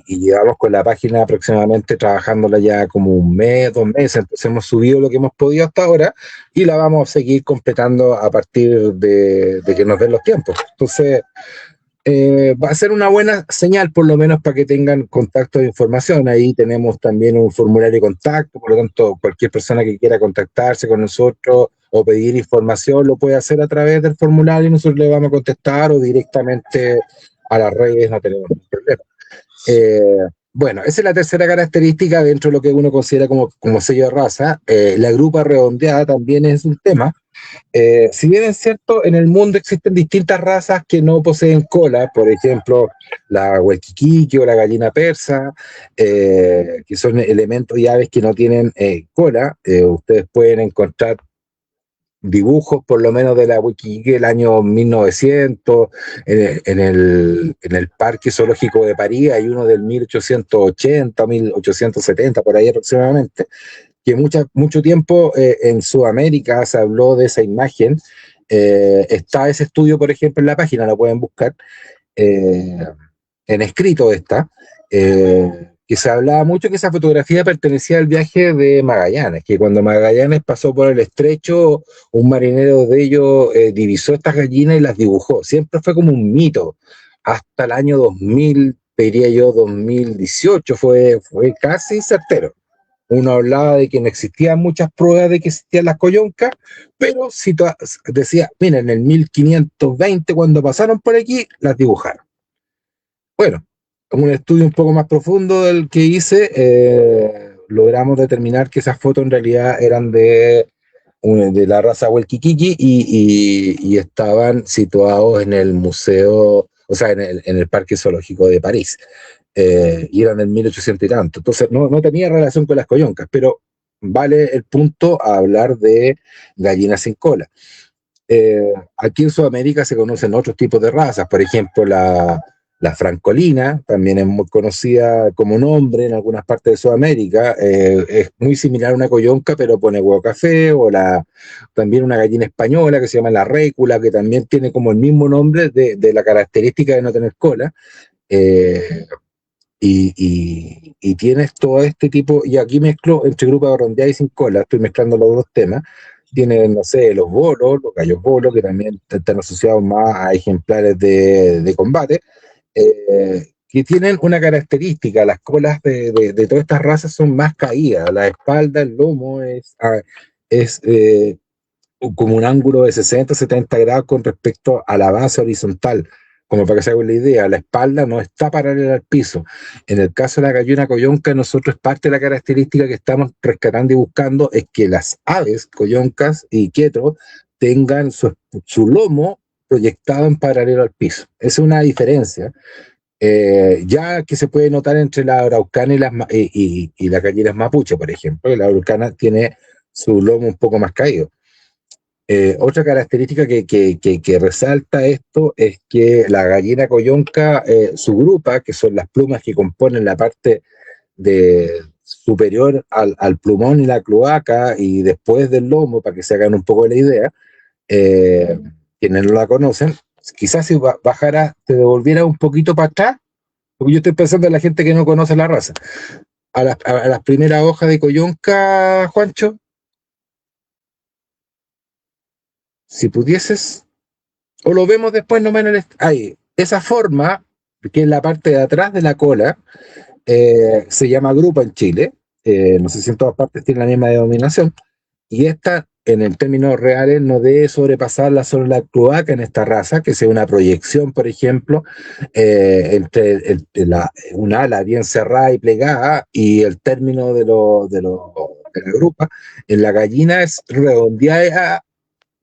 S2: llevamos con la página aproximadamente trabajándola ya como 1 mes, 2 meses. Entonces hemos subido lo que hemos podido hasta ahora y la vamos a seguir completando a partir de que nos den los tiempos. Entonces, va a ser una buena señal, por lo menos, para que tengan contacto de información. Ahí tenemos también un formulario de contacto, por lo tanto, cualquier persona que quiera contactarse con nosotros o pedir información lo puede hacer a través del formulario y nosotros le vamos a contestar, o directamente a las redes, no tenemos ningún problema. Bueno, esa es la tercera característica dentro de lo que uno considera como sello de raza. La grupa redondeada también es un tema. Si bien es cierto, en el mundo existen distintas razas que no poseen cola, por ejemplo, la huelquiquiqui o la gallina persa, que son elementos y aves que no tienen cola. Ustedes pueden encontrar dibujos, por lo menos de la huelquiquiqui del año 1900, en el Parque Zoológico de París. Hay uno del 1880, 1870, por ahí aproximadamente, que mucho tiempo en Sudamérica se habló de esa imagen. Está ese estudio, por ejemplo, en la página, lo pueden buscar, en escrito está, que se hablaba mucho que esa fotografía pertenecía al viaje de Magallanes, que cuando Magallanes pasó por el estrecho, un marinero de ellos divisó estas gallinas y las dibujó. Siempre fue como un mito, hasta el año 2000, diría yo, 2018, fue casi certero. uno hablaba de que no existían muchas pruebas de que existían las coyoncas, pero decía, mira, en el 1520, cuando pasaron por aquí, las dibujaron. Bueno, con un estudio un poco más profundo del que hice, logramos determinar que esas fotos en realidad eran de la raza Huelquiquiqui y estaban situados en el museo, o sea, en el Parque Zoológico de París. Y eran del 1800 y tanto. Entonces, no tenía relación con las coyoncas, pero vale el punto a hablar de gallinas sin cola. Aquí en Sudamérica se conocen otros tipos de razas, por ejemplo, la francolina, también es muy conocida como nombre en algunas partes de Sudamérica, es muy similar a una coyonca, pero pone huevo café, o también una gallina española que se llama la récula, que también tiene como el mismo nombre de la característica de no tener cola. Y tienes todo este tipo, y aquí mezclo entre grupo de rondeada y sin cola, estoy mezclando los dos temas. Tienen, no sé, los bolos, los gallos bolos, que también están asociados más a ejemplares de combate, que tienen una característica: las colas de todas estas razas son más caídas, la espalda, el lomo es como un ángulo de 60, 70 grados con respecto a la base horizontal. Como para que se hagan la idea, la espalda no está paralela al piso. En el caso de la gallina coyonca, nosotros parte de la característica que estamos rescatando y buscando es que las aves coyoncas y quetros tengan su lomo proyectado en paralelo al piso. Esa es una diferencia, ya que se puede notar entre la araucana y las gallinas mapuche, por ejemplo. La araucana tiene su lomo un poco más caído. Otra característica que resalta esto es que la gallina coyonca, su grupa, que son las plumas que componen la parte superior al plumón y la cloaca, y después del lomo, para que se hagan un poco la idea, quienes no la conocen, quizás si bajara, te devolviera un poquito para atrás, porque yo estoy pensando en la gente que no conoce la raza, a las primeras hojas de coyonca, Juancho. Si pudieses, o lo vemos después nomás en ahí, esa forma, que es la parte de atrás de la cola, se llama grupa en Chile, no sé si en todas partes tiene la misma denominación, y esta, en el términos reales, no debe sobrepasar sobre la cloaca en esta raza, que sea una proyección, por ejemplo, entre una ala bien cerrada y plegada y el término de la grupa. En la gallina es redondeada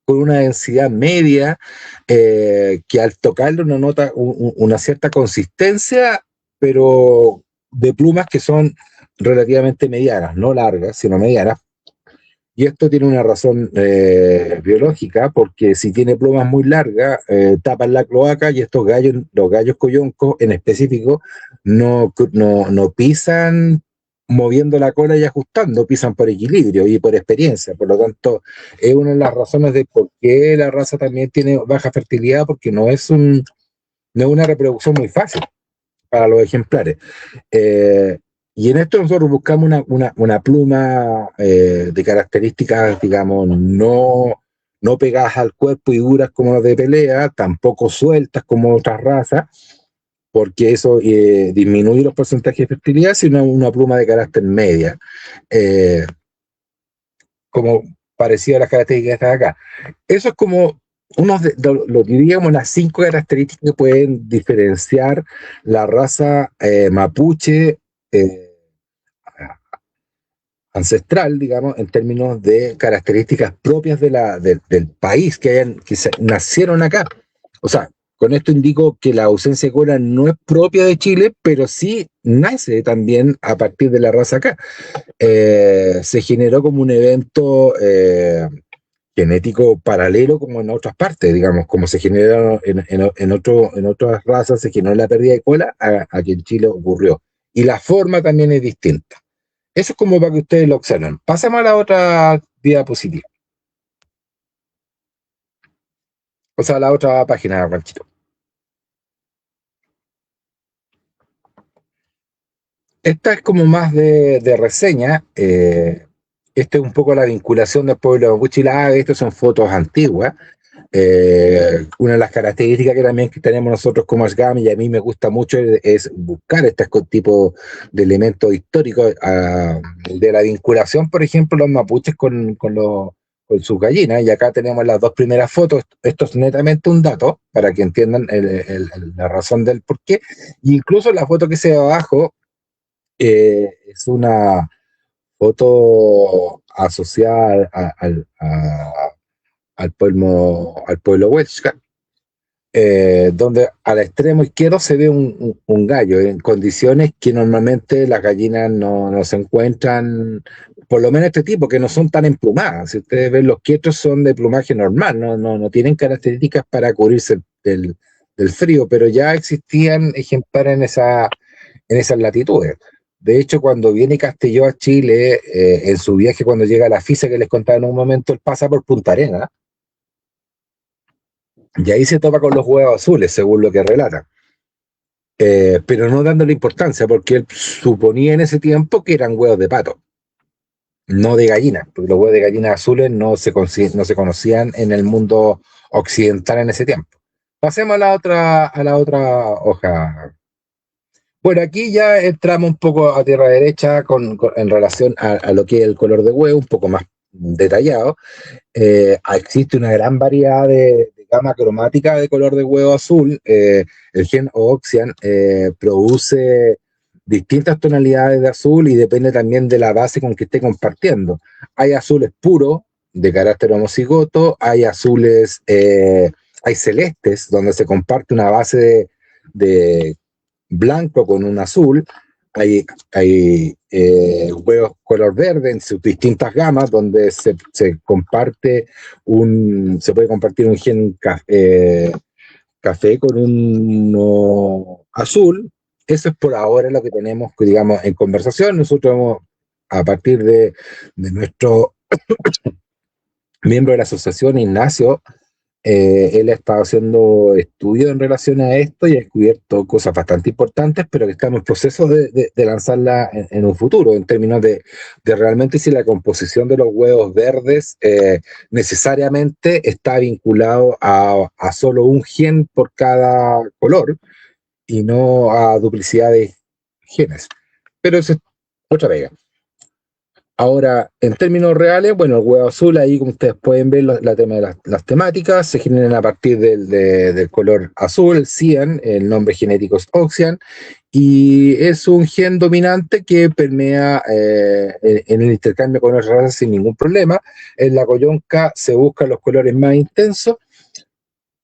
S2: con una densidad media, que al tocarlo uno nota una cierta consistencia, pero de plumas que son relativamente medianas, no largas, sino medianas. Y esto tiene una razón biológica, porque si tiene plumas muy largas, tapan la cloaca, y estos gallos, los gallos coyoncos en específico, no pisan moviendo la cola y ajustando, pisan por equilibrio y por experiencia. Por lo tanto, es una de las razones de por qué la raza también tiene baja fertilidad, porque no es una reproducción muy fácil para los ejemplares. Y en esto nosotros buscamos una pluma de características, digamos, no pegadas al cuerpo y duras como las de pelea, tampoco sueltas como otras razas, porque eso disminuye los porcentajes de fertilidad, sino una pluma de carácter media, como parecida a las características de acá. Eso es como lo diríamos las 5 características que pueden diferenciar la raza mapuche ancestral, digamos, en términos de características propias del país, que nacieron acá. O sea, con esto indico que la ausencia de cola no es propia de Chile, pero sí nace también a partir de la raza acá. Se generó como un evento genético paralelo como en otras partes, digamos, como se generaron en otras razas, se generó la pérdida de cola, aquí en Chile ocurrió. Y la forma también es distinta. Eso es como para que ustedes lo observen. Pasemos a la otra diapositiva. O sea, a la otra página, Ranchito. Esta es como más de reseña. Esta es un poco la vinculación del pueblo mapuche y la ave. Estas son fotos antiguas. Una de las características que también que tenemos nosotros como Ashgami, y a mí me gusta mucho, es buscar este tipo de elementos históricos, de la vinculación, por ejemplo, los mapuches con sus gallinas, y acá tenemos las dos primeras fotos. Esto es netamente un dato, para que entiendan la razón del por qué, y incluso la foto que se ve abajo es una foto asociada al pueblo Huesca, donde al extremo izquierdo se ve un gallo en condiciones que normalmente las gallinas no se encuentran, por lo menos este tipo, que no son tan emplumadas. Si ustedes ven, los quietros son de plumaje normal, no tienen características para cubrirse del frío, pero ya existían ejemplares en esas latitudes. De hecho, cuando viene Castelló a Chile, en su viaje, cuando llega a la FISA que les contaba en un momento, él pasa por Punta Arenas, y ahí se topa con los huevos azules, según lo que relata. Pero no dándole importancia, porque él suponía en ese tiempo que eran huevos de pato, no de gallina, porque los huevos de gallina azules no se conocían en el mundo occidental en ese tiempo. Pasemos a la otra hoja. Bueno, aquí ya entramos un poco a tierra derecha en relación a lo que es el color de huevo, un poco más detallado. Existe una gran variedad de gama cromática de color de huevo azul. El gen Ooxian produce distintas tonalidades de azul y depende también de la base con que esté compartiendo. Hay azules puros de carácter homocigoto, hay azules, hay celestes donde se comparte una base de blanco con un azul. Hay huevos color verde en sus distintas gamas donde se puede compartir un gen café con uno azul. Eso es por ahora lo que tenemos, digamos, en conversación. Nosotros vamos, a partir de nuestro miembro de la asociación, Ignacio, él ha estado haciendo estudios en relación a esto y ha descubierto cosas bastante importantes, pero que estamos en proceso de lanzarla en un futuro, en términos de realmente si la composición de los huevos verdes necesariamente está vinculado a solo un gen por cada color y no a duplicidad de genes. Pero eso es otra vega. Ahora, en términos reales, bueno, el huevo azul, ahí como ustedes pueden ver, la tema de las temáticas se generan a partir del color azul, el cian, el nombre genético es Ooxian, y es un gen dominante que permea en el intercambio con otras razas sin ningún problema. En la coyonca se buscan los colores más intensos.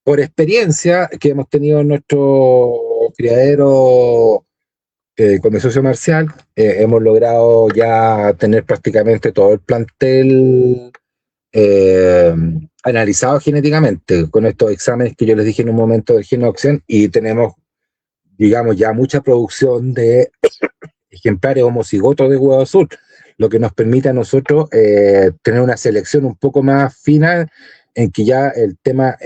S2: Por experiencia que hemos tenido en nuestro criadero con mi socio Marcial, hemos logrado ya tener prácticamente todo el plantel analizado genéticamente con estos exámenes que yo les dije en un momento del gen Ooxian, y tenemos, digamos, ya mucha producción de ejemplares homocigotos de huevo azul, lo que nos permite a nosotros tener una selección un poco más fina, en que ya el tema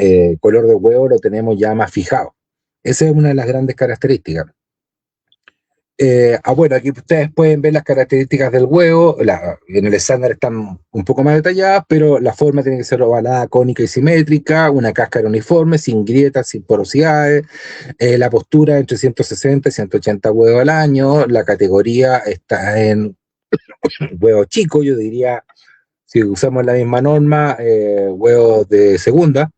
S2: color de huevo lo tenemos ya más fijado. Esa es una de las grandes características. Bueno, aquí ustedes pueden ver las características del huevo. En el estándar están un poco más detalladas, pero la forma tiene que ser ovalada, cónica y simétrica, una cáscara uniforme, sin grietas, sin porosidades, la postura entre 160 y 180 huevos al año, la categoría está en huevo chico, yo diría, si usamos la misma norma, huevos de segunda,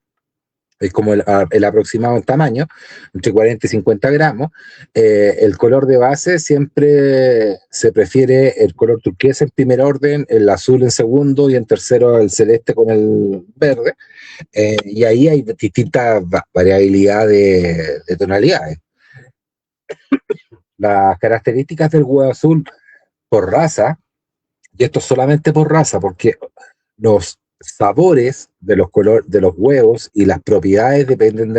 S2: es como el aproximado en tamaño, entre 40 y 50 gramos. El color de base siempre se prefiere el color turquesa en primer orden, el azul en segundo y en tercero el celeste con el verde. Y ahí hay distintas variabilidades de tonalidades. Las características del huevo azul por raza, y esto solamente por raza, porque los sabores de los huevos y las propiedades dependen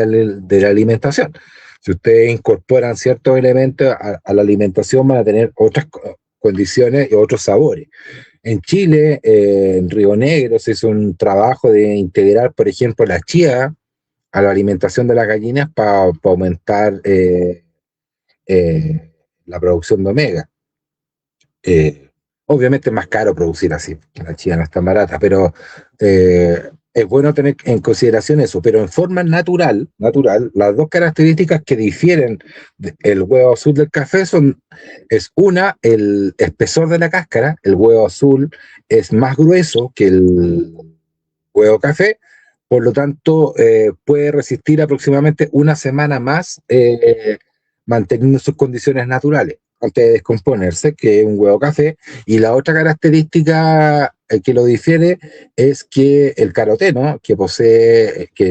S2: de la alimentación. Si ustedes incorporan ciertos elementos a la alimentación, van a tener otras condiciones y otros sabores. En Chile, en Río Negro, se hizo un trabajo de integrar, por ejemplo, la chía a la alimentación de las gallinas para aumentar la producción de omega. Obviamente es más caro producir así, la chía no es tan barata, pero es bueno tener en consideración eso, pero en forma natural, las dos características que difieren el huevo azul del café es una, el espesor de la cáscara. El huevo azul es más grueso que el huevo café, por lo tanto puede resistir aproximadamente una semana más manteniendo sus condiciones naturales antes de descomponerse, que es un huevo café. Y la otra característica que lo difiere es que el caroteno que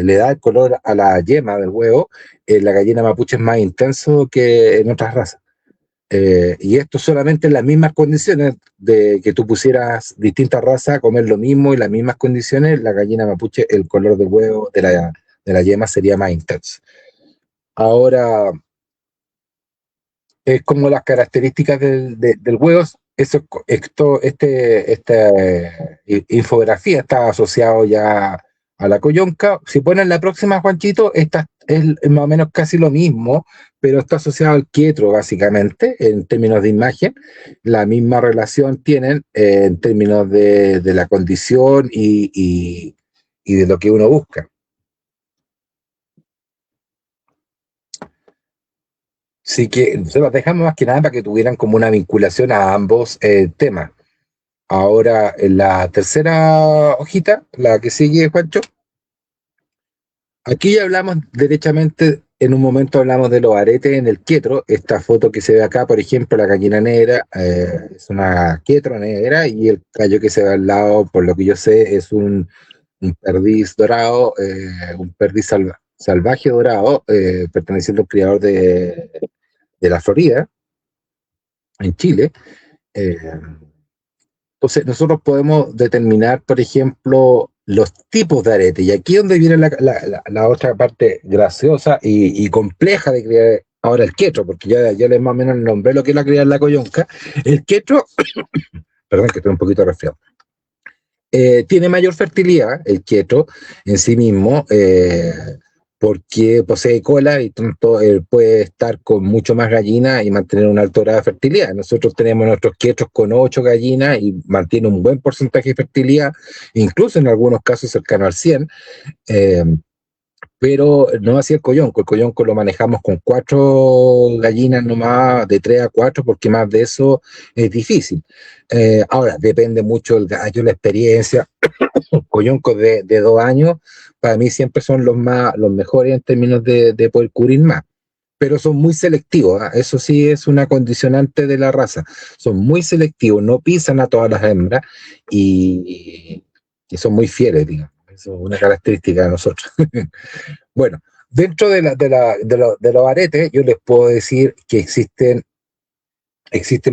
S2: le da el color a la yema del huevo, la gallina mapuche es más intenso que en otras razas. Y esto solamente en las mismas condiciones de que tú pusieras distintas razas a comer lo mismo y las mismas condiciones, la gallina mapuche, el color del huevo de la yema sería más intenso. Ahora, es como las características del huevo. Esta infografía está asociado ya a la coyonca. Si ponen la próxima, Juanchito, esta es más o menos casi lo mismo, pero está asociado al quietro, básicamente, en términos de imagen. La misma relación tienen en términos de la condición y de lo que uno busca. Así que se los dejamos más que nada para que tuvieran como una vinculación a ambos temas. Ahora, en la tercera hojita, la que sigue, Juancho, aquí ya hablamos derechamente, en un momento hablamos de los aretes en el quietro. Esta foto que se ve acá, por ejemplo, la gallina negra, es una quietro negra, y el gallo que se ve al lado, por lo que yo sé, es un perdiz dorado, un perdiz salvaje dorado, perteneciente al criador de la Florida, en Chile. Entonces, nosotros podemos determinar, por ejemplo, los tipos de arete. Y aquí es donde viene la otra parte graciosa y compleja de criar ahora el quetro, porque ya les más o menos nombré lo que es la criar la coyonca. El quetro, perdón que estoy un poquito resfriado, tiene mayor fertilidad, el quetro en sí mismo, porque posee cola y tanto puede estar con mucho más gallinas y mantener una alta grado de fertilidad. Nosotros tenemos nuestros quietros con 8 gallinas y mantiene un buen porcentaje de fertilidad, incluso en algunos casos cercano al 100, pero no así el coyonco. El coyonco lo manejamos con 4 gallinas nomás, de 3 a 4, porque más de eso es difícil. Ahora, depende mucho del gallo, la experiencia. Coyoncos de 2 años, para mí siempre son los mejores en términos de poder cubrir más, pero son muy selectivos, ¿eh? Eso sí es una condicionante de la raza. Son muy selectivos, no pisan a todas las hembras y son muy fieles, digamos. Eso es una característica de nosotros. Bueno, dentro de los aretes, yo les puedo decir que existen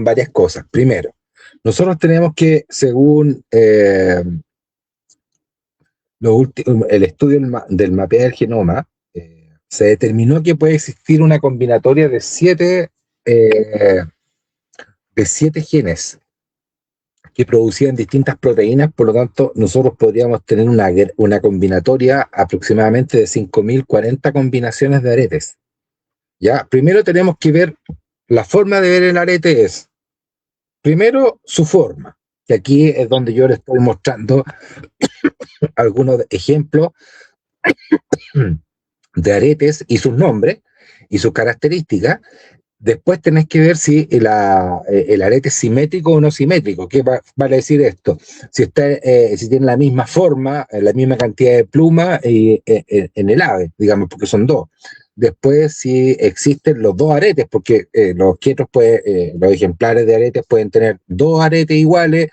S2: varias cosas. Primero, nosotros tenemos que, según el estudio del mapeo del genoma, se determinó que puede existir una combinatoria de 7 genes que producían distintas proteínas. Por lo tanto, nosotros podríamos tener una combinatoria aproximadamente de 5.040 combinaciones de aretes. ¿Ya? Primero tenemos que ver, la forma de ver el arete es, primero, su forma, que aquí es donde yo les estoy mostrando algunos ejemplos de aretes y sus nombres y sus características. Después tenés que ver si el arete es simétrico o no simétrico. ¿Qué vale decir esto? Si tiene la misma forma, la misma cantidad de plumas en el ave, digamos, porque son 2. Después, si existen los 2 aretes, porque los quietros los ejemplares de aretes pueden tener 2 aretes iguales,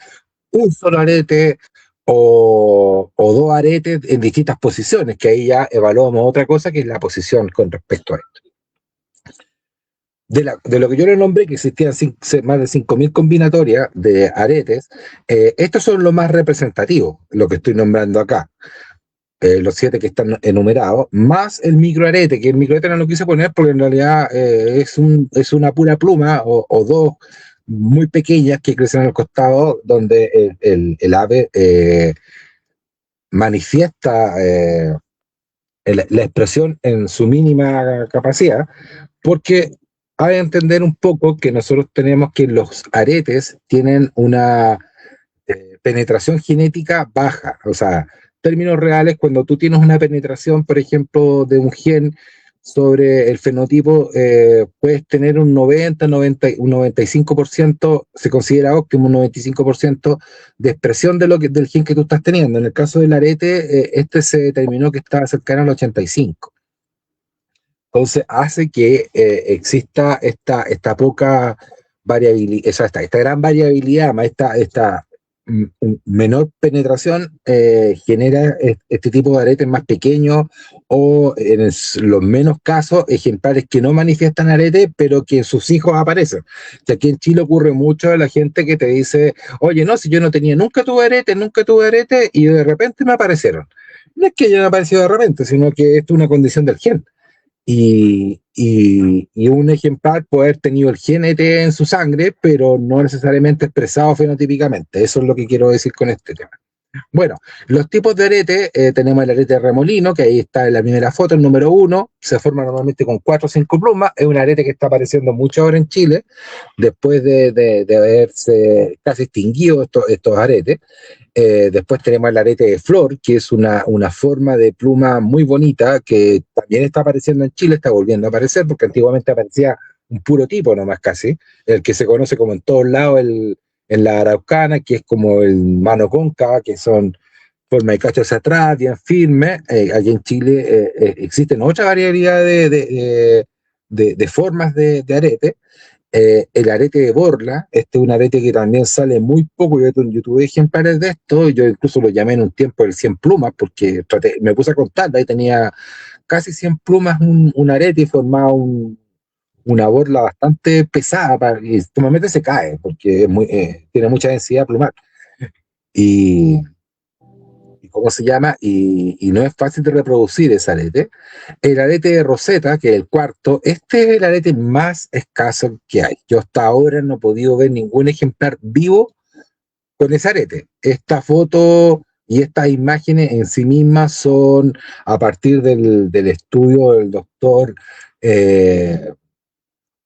S2: un solo arete o 2 aretes en distintas posiciones, que ahí ya evaluamos otra cosa, que es la posición con respecto a esto. De lo que yo le nombré, que existían más de 5.000 combinatorias de aretes, estos son los más representativos, lo que estoy nombrando acá. Los 7 que están enumerados, más el microarete, que el microarete no lo quise poner porque en realidad es una pura pluma o 2 muy pequeñas que crecen al costado, donde el ave manifiesta la expresión en su mínima capacidad, porque hay que entender un poco que nosotros tenemos que los aretes tienen una penetración genética baja, o sea, términos reales, cuando tú tienes una penetración, por ejemplo, de un gen sobre el fenotipo, puedes tener un 95%, se considera óptimo un 95% de expresión de del gen que tú estás teniendo. En el caso del arete, este se determinó que estaba cercano al 85%. Entonces hace que exista esta poca variabilidad, o sea, esta gran variabilidad, más esta menor penetración, genera este tipo de aretes más pequeños, o en los menos casos, ejemplares que no manifiestan arete, pero que en sus hijos aparecen. O sea, aquí en Chile ocurre mucho a la gente que te dice, oye, no, si yo no tenía, nunca tuve arete, y de repente me aparecieron. No es que hayan aparecido de repente, sino que esto es una condición del gen. Y un ejemplar puede haber tenido el gen ET en su sangre, pero no necesariamente expresado fenotípicamente. Eso es lo que quiero decir con este tema. Bueno, los tipos de arete, tenemos el arete de remolino, que ahí está en la primera foto, el número 1, se forma normalmente con 4 o 5 plumas, es un arete que está apareciendo mucho ahora en Chile, después de haberse casi extinguido estos aretes. Después tenemos el arete de flor, que es una forma de pluma muy bonita, que también está apareciendo en Chile, está volviendo a aparecer, porque antiguamente aparecía un puro tipo nomás casi, el que se conoce como en todos lados en la araucana, que es como el mano cóncava, que son forma de cacho hacia atrás, bien firme. Aquí en Chile existen otra variedad de formas de arete. El arete de borla, este es un arete que también sale muy poco. Yo tuve ejemplares de esto, yo incluso lo llamé en un tiempo el 100 plumas, porque me puse a contar, ahí tenía casi 100 plumas un arete, y formaba una borla bastante pesada, y normalmente se cae, porque tiene mucha densidad plumar. Y ¿cómo se llama? Y no es fácil de reproducir ese arete. El arete de roseta, que es el cuarto, este es el arete más escaso que hay. Yo hasta ahora no he podido ver ningún ejemplar vivo con ese arete. Esta foto y estas imágenes en sí mismas son a partir del estudio del doctor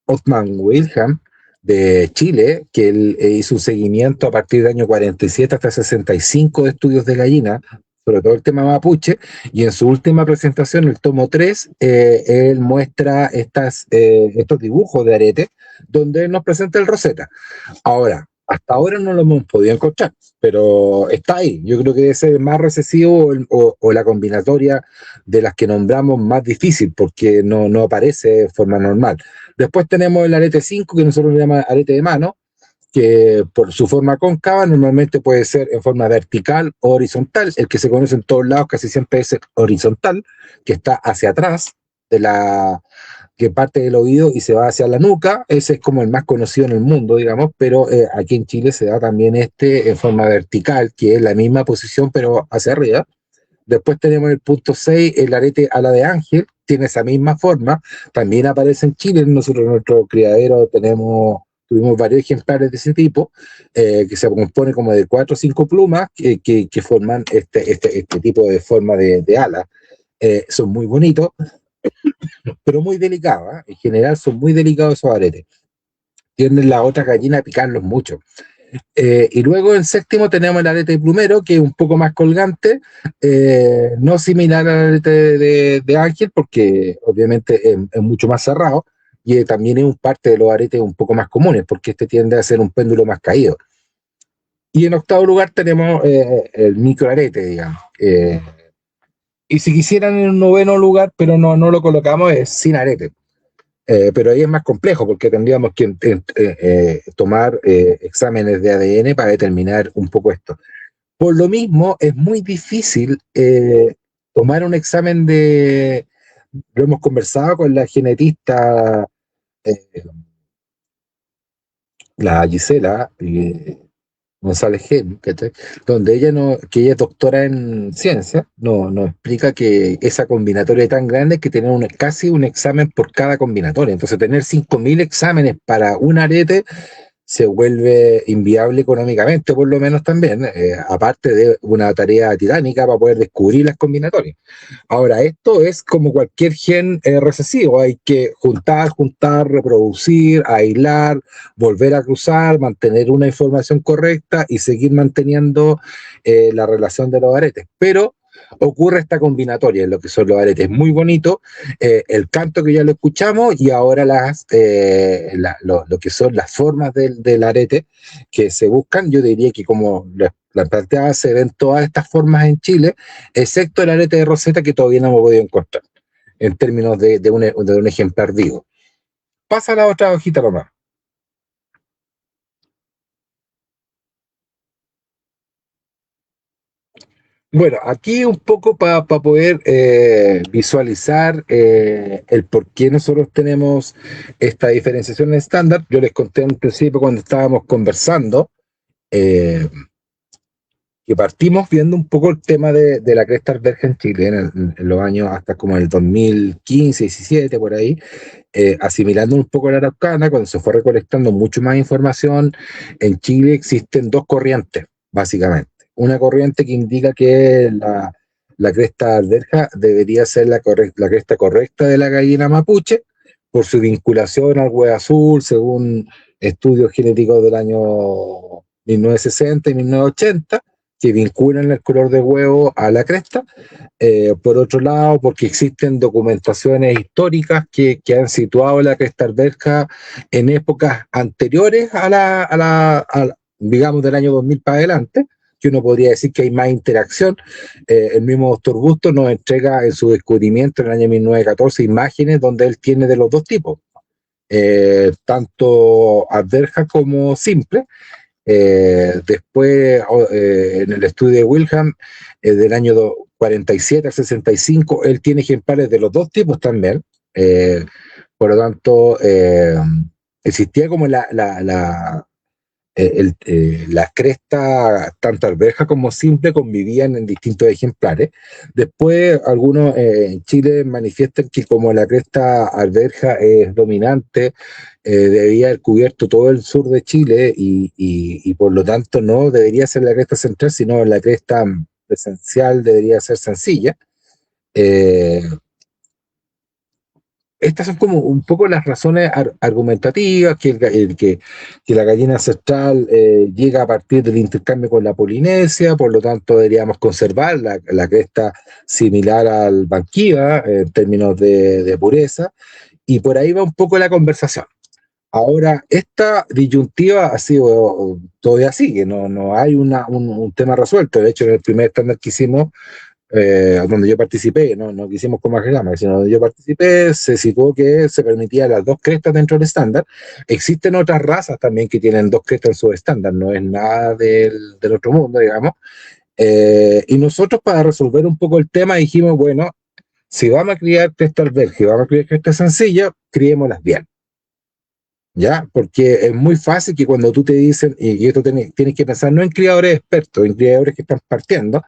S2: Othman Wilhelm de Chile, que él hizo un seguimiento a partir del año 47 hasta 65 de estudios de gallina, sobre todo el tema mapuche, y en su última presentación, el tomo 3, él muestra estos dibujos de arete, donde él nos presenta el roseta. Ahora, hasta ahora no lo hemos podido encontrar, pero está ahí. Yo creo que debe ser el más recesivo, o la combinatoria de las que nombramos más difícil, porque no aparece de forma normal. Después tenemos el arete 5, que nosotros le llamamos arete de mano, que por su forma cóncava normalmente puede ser en forma vertical o horizontal. El que se conoce en todos lados casi siempre es el horizontal, que está hacia atrás que parte del oído y se va hacia la nuca. Ese es como el más conocido en el mundo, digamos, pero aquí en Chile se da también en forma vertical, que es la misma posición pero hacia arriba. Después tenemos el punto 6, el arete ala de ángel, tiene esa misma forma, también aparece en Chile. Nosotros en nuestro criadero tuvimos varios ejemplares de ese tipo, que se compone como de 4 o 5 plumas que forman este tipo de forma de ala. Son muy bonitos, pero muy delicados, ¿eh? En general son muy delicados esos aretes. Tienden la otra gallina a picarlos mucho. Y luego en séptimo tenemos el arete plumero, que es un poco más colgante, no similar al arete de ángel, porque obviamente es mucho más cerrado, y también es un parte de los aretes un poco más comunes, porque este tiende a ser un péndulo más caído. Y en octavo lugar tenemos el microarete, digamos. Y si quisieran en un noveno lugar, pero no lo colocamos, es sin arete. Pero ahí es más complejo, porque tendríamos que tomar exámenes de ADN para determinar un poco esto. Por lo mismo, es muy difícil tomar un examen lo hemos conversado con la genetista, la Gisela González Gen, donde ella es doctora en ciencia, nos explica que esa combinatoria es tan grande que tener casi un examen por cada combinatoria. Entonces, tener 5.000 exámenes para un arete se vuelve inviable económicamente, por lo menos también, aparte de una tarea titánica para poder descubrir las combinatorias. Ahora, esto es como cualquier gen recesivo, hay que juntar, reproducir, aislar, volver a cruzar, mantener una información correcta y seguir manteniendo la relación de los aretes. Pero ocurre esta combinatoria en lo que son los aretes. Muy bonito el canto que ya lo escuchamos y ahora lo que son las formas del arete que se buscan. Yo diría que como la planteaba, se ven todas estas formas en Chile, excepto el arete de Rosetta que todavía no hemos podido encontrar en términos de un ejemplar vivo. Pasa a la otra hojita, Román. Bueno, aquí un poco para poder visualizar el por qué nosotros tenemos esta diferenciación estándar. Yo les conté al principio cuando estábamos conversando que partimos viendo un poco el tema de la cresta alberja en Chile en los años hasta como el 2015, 17, por ahí, asimilando un poco la araucana. Cuando se fue recolectando mucho más información, en Chile existen dos corrientes, básicamente. Una corriente que indica que la cresta alberja debería ser la cresta correcta de la gallina mapuche, por su vinculación al huevo azul, según estudios genéticos del año 1960 y 1980, que vinculan el color de huevo a la cresta. Por otro lado, porque existen documentaciones históricas que han situado la cresta alberja en épocas anteriores digamos, del año 2000 para adelante, que uno podría decir que hay más interacción. El mismo doctor Busto nos entrega en su descubrimiento en el año 1914 imágenes donde él tiene de los dos tipos, tanto alberja como simple. Después, en el estudio de Wilhelm, del año 47 al 65, él tiene ejemplares de los dos tipos también. Por lo tanto, existía como la cresta, tanto alberja como simple, convivían en distintos ejemplares. Después, algunos en Chile manifiestan que como la cresta alberja es dominante, debía haber cubierto todo el sur de Chile y por lo tanto no debería ser la cresta central, sino la cresta esencial debería ser sencilla. Estas son como un poco las razones argumentativas, que la gallina ancestral llega a partir del intercambio con la Polinesia, por lo tanto deberíamos conservar la cresta similar al Banquiva en términos de pureza, y por ahí va un poco la conversación. Ahora, esta disyuntiva ha sido, todavía sigue, no hay un tema resuelto. De hecho, en el primer estándar que hicimos, donde yo participé, no quisimos como agregamos, sino donde yo participé, se situó que se permitía las dos crestas dentro del estándar. Existen otras razas también que tienen dos crestas en su estándar, no es nada del otro mundo, digamos. Y nosotros, para resolver un poco el tema, dijimos, bueno, si vamos a criar cresta alberja y vamos a criar cresta sencilla, criémoslas bien. ¿Ya? Porque es muy fácil que cuando tú te dicen, y esto tienes que pensar no en criadores expertos, en criadores que están partiendo,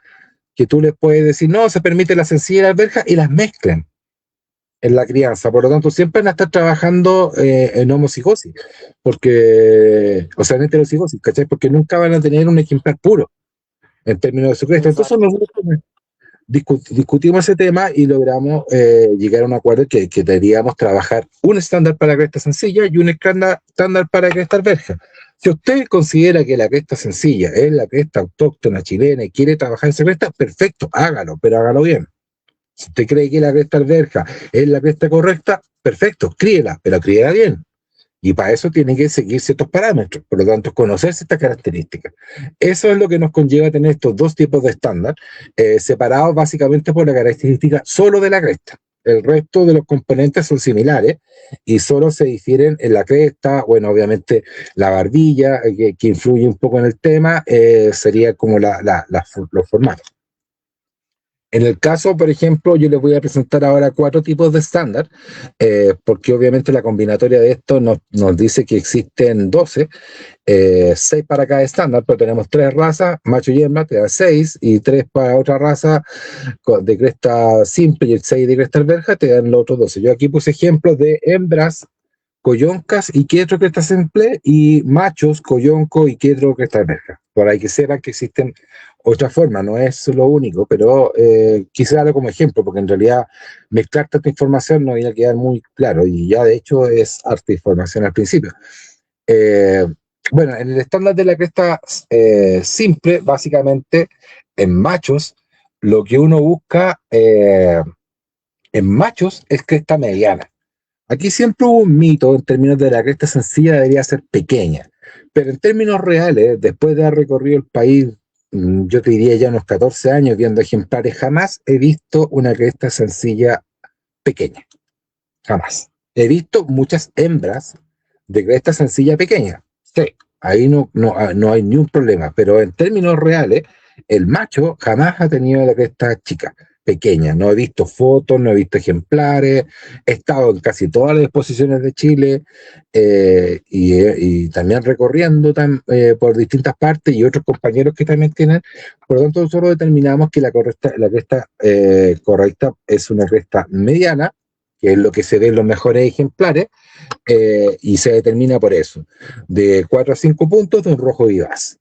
S2: que tú les puedes decir, no, se permite la sencilla y la alberja, y las mezclen en la crianza. Por lo tanto, siempre van a estar trabajando en homocigosis, porque, o sea, en heterocigosis, ¿cachai? Porque nunca van a tener un ejemplar puro en términos de su cresta. Entonces nosotros discutimos ese tema y logramos llegar a un acuerdo que deberíamos trabajar un estándar para cresta sencilla y un estándar para cresta alberja. Si usted considera que la cresta sencilla es la cresta autóctona chilena y quiere trabajar en esa cresta, perfecto, hágalo, pero hágalo bien. Si usted cree que la cresta alberja es la cresta correcta, perfecto, críela, pero críela bien. Y para eso tiene que seguir ciertos parámetros, por lo tanto, conocerse estas características. Eso es lo que nos conlleva a tener estos dos tipos de estándar, separados básicamente por la característica solo de la cresta. El resto de los componentes son similares y solo se difieren en la cresta. Bueno, obviamente la barbilla, que influye un poco en el tema, sería como los formatos. En el caso, por ejemplo, yo les voy a presentar ahora 4 tipos de estándar, porque obviamente la combinatoria de esto nos dice que existen 12, 6 para cada estándar, pero tenemos 3 razas, macho y hembra, te da 6, y 3 para otra raza de cresta simple y el 6 de cresta alberja, te dan los otros 12. Yo aquí puse ejemplos de hembras, coyoncas y quetro cresta simple, y machos, coyonco y quetro cresta alberja. Para que sepan que existen otras formas, no es lo único, pero quise darlo como ejemplo, porque en realidad mezclar tanta información no iba a quedar muy claro, y ya de hecho es harta información al principio. Bueno, en el estándar de la cresta simple, básicamente en machos lo que uno busca en machos es cresta mediana. Aquí siempre hubo un mito en términos de la cresta sencilla debería ser pequeña, pero en términos reales, después de haber recorrido el país, yo te diría ya unos 14 años viendo ejemplares, jamás he visto una cresta sencilla pequeña, jamás. He visto muchas hembras de cresta sencilla pequeña, sí, ahí no hay ni un problema, pero en términos reales, el macho jamás ha tenido la cresta chica, pequeña. No he visto fotos, no he visto ejemplares, he estado en casi todas las exposiciones de Chile y también recorriendo por distintas partes y otros compañeros que también tienen. Por lo tanto, nosotros determinamos que la cresta correcta es una cresta mediana, que es lo que se ve en los mejores ejemplares, y se determina por eso, de 4 a 5 puntos de un rojo vivaz.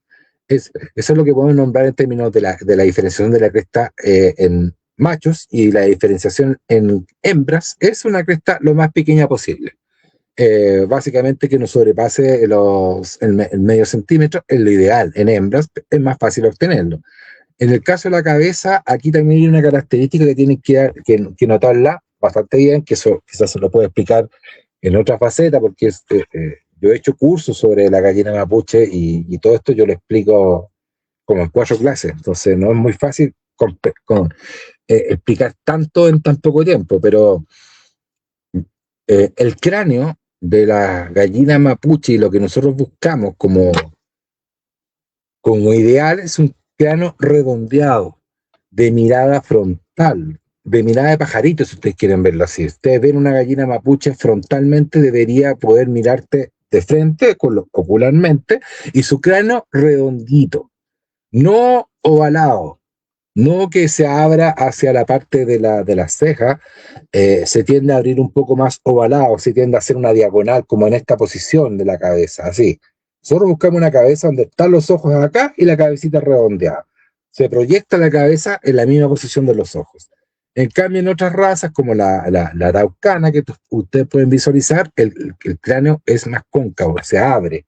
S2: Eso es lo que podemos nombrar en términos de la diferenciación de la cresta en machos, y la diferenciación en hembras es una cresta lo más pequeña posible. Básicamente que no sobrepase el medio centímetro, es lo ideal. En hembras es más fácil obtenerlo. En el caso de la cabeza, aquí también hay una característica que tienen que notarla bastante bien, que eso quizás se lo puedo explicar en otra faceta, porque yo he hecho cursos sobre la gallina mapuche y todo esto yo lo explico como en 4 clases, entonces no es muy fácil explicar tanto en tan poco tiempo, pero el cráneo de la gallina mapuche y lo que nosotros buscamos como ideal es un cráneo redondeado, de mirada frontal, de mirada de pajarito, si ustedes quieren verlo así. Si ustedes ven una gallina mapuche frontalmente, debería poder mirarte de frente, ocularmente, y su cráneo redondito, no ovalado, no que se abra hacia la parte de la ceja, se tiende a abrir un poco más ovalado, se tiende a hacer una diagonal, como en esta posición de la cabeza, así. Nosotros buscamos una cabeza donde están los ojos acá y la cabecita redondeada. Se proyecta la cabeza en la misma posición de los ojos. En cambio, en otras razas, como la araucana, que ustedes pueden visualizar, el cráneo es más cóncavo, se abre.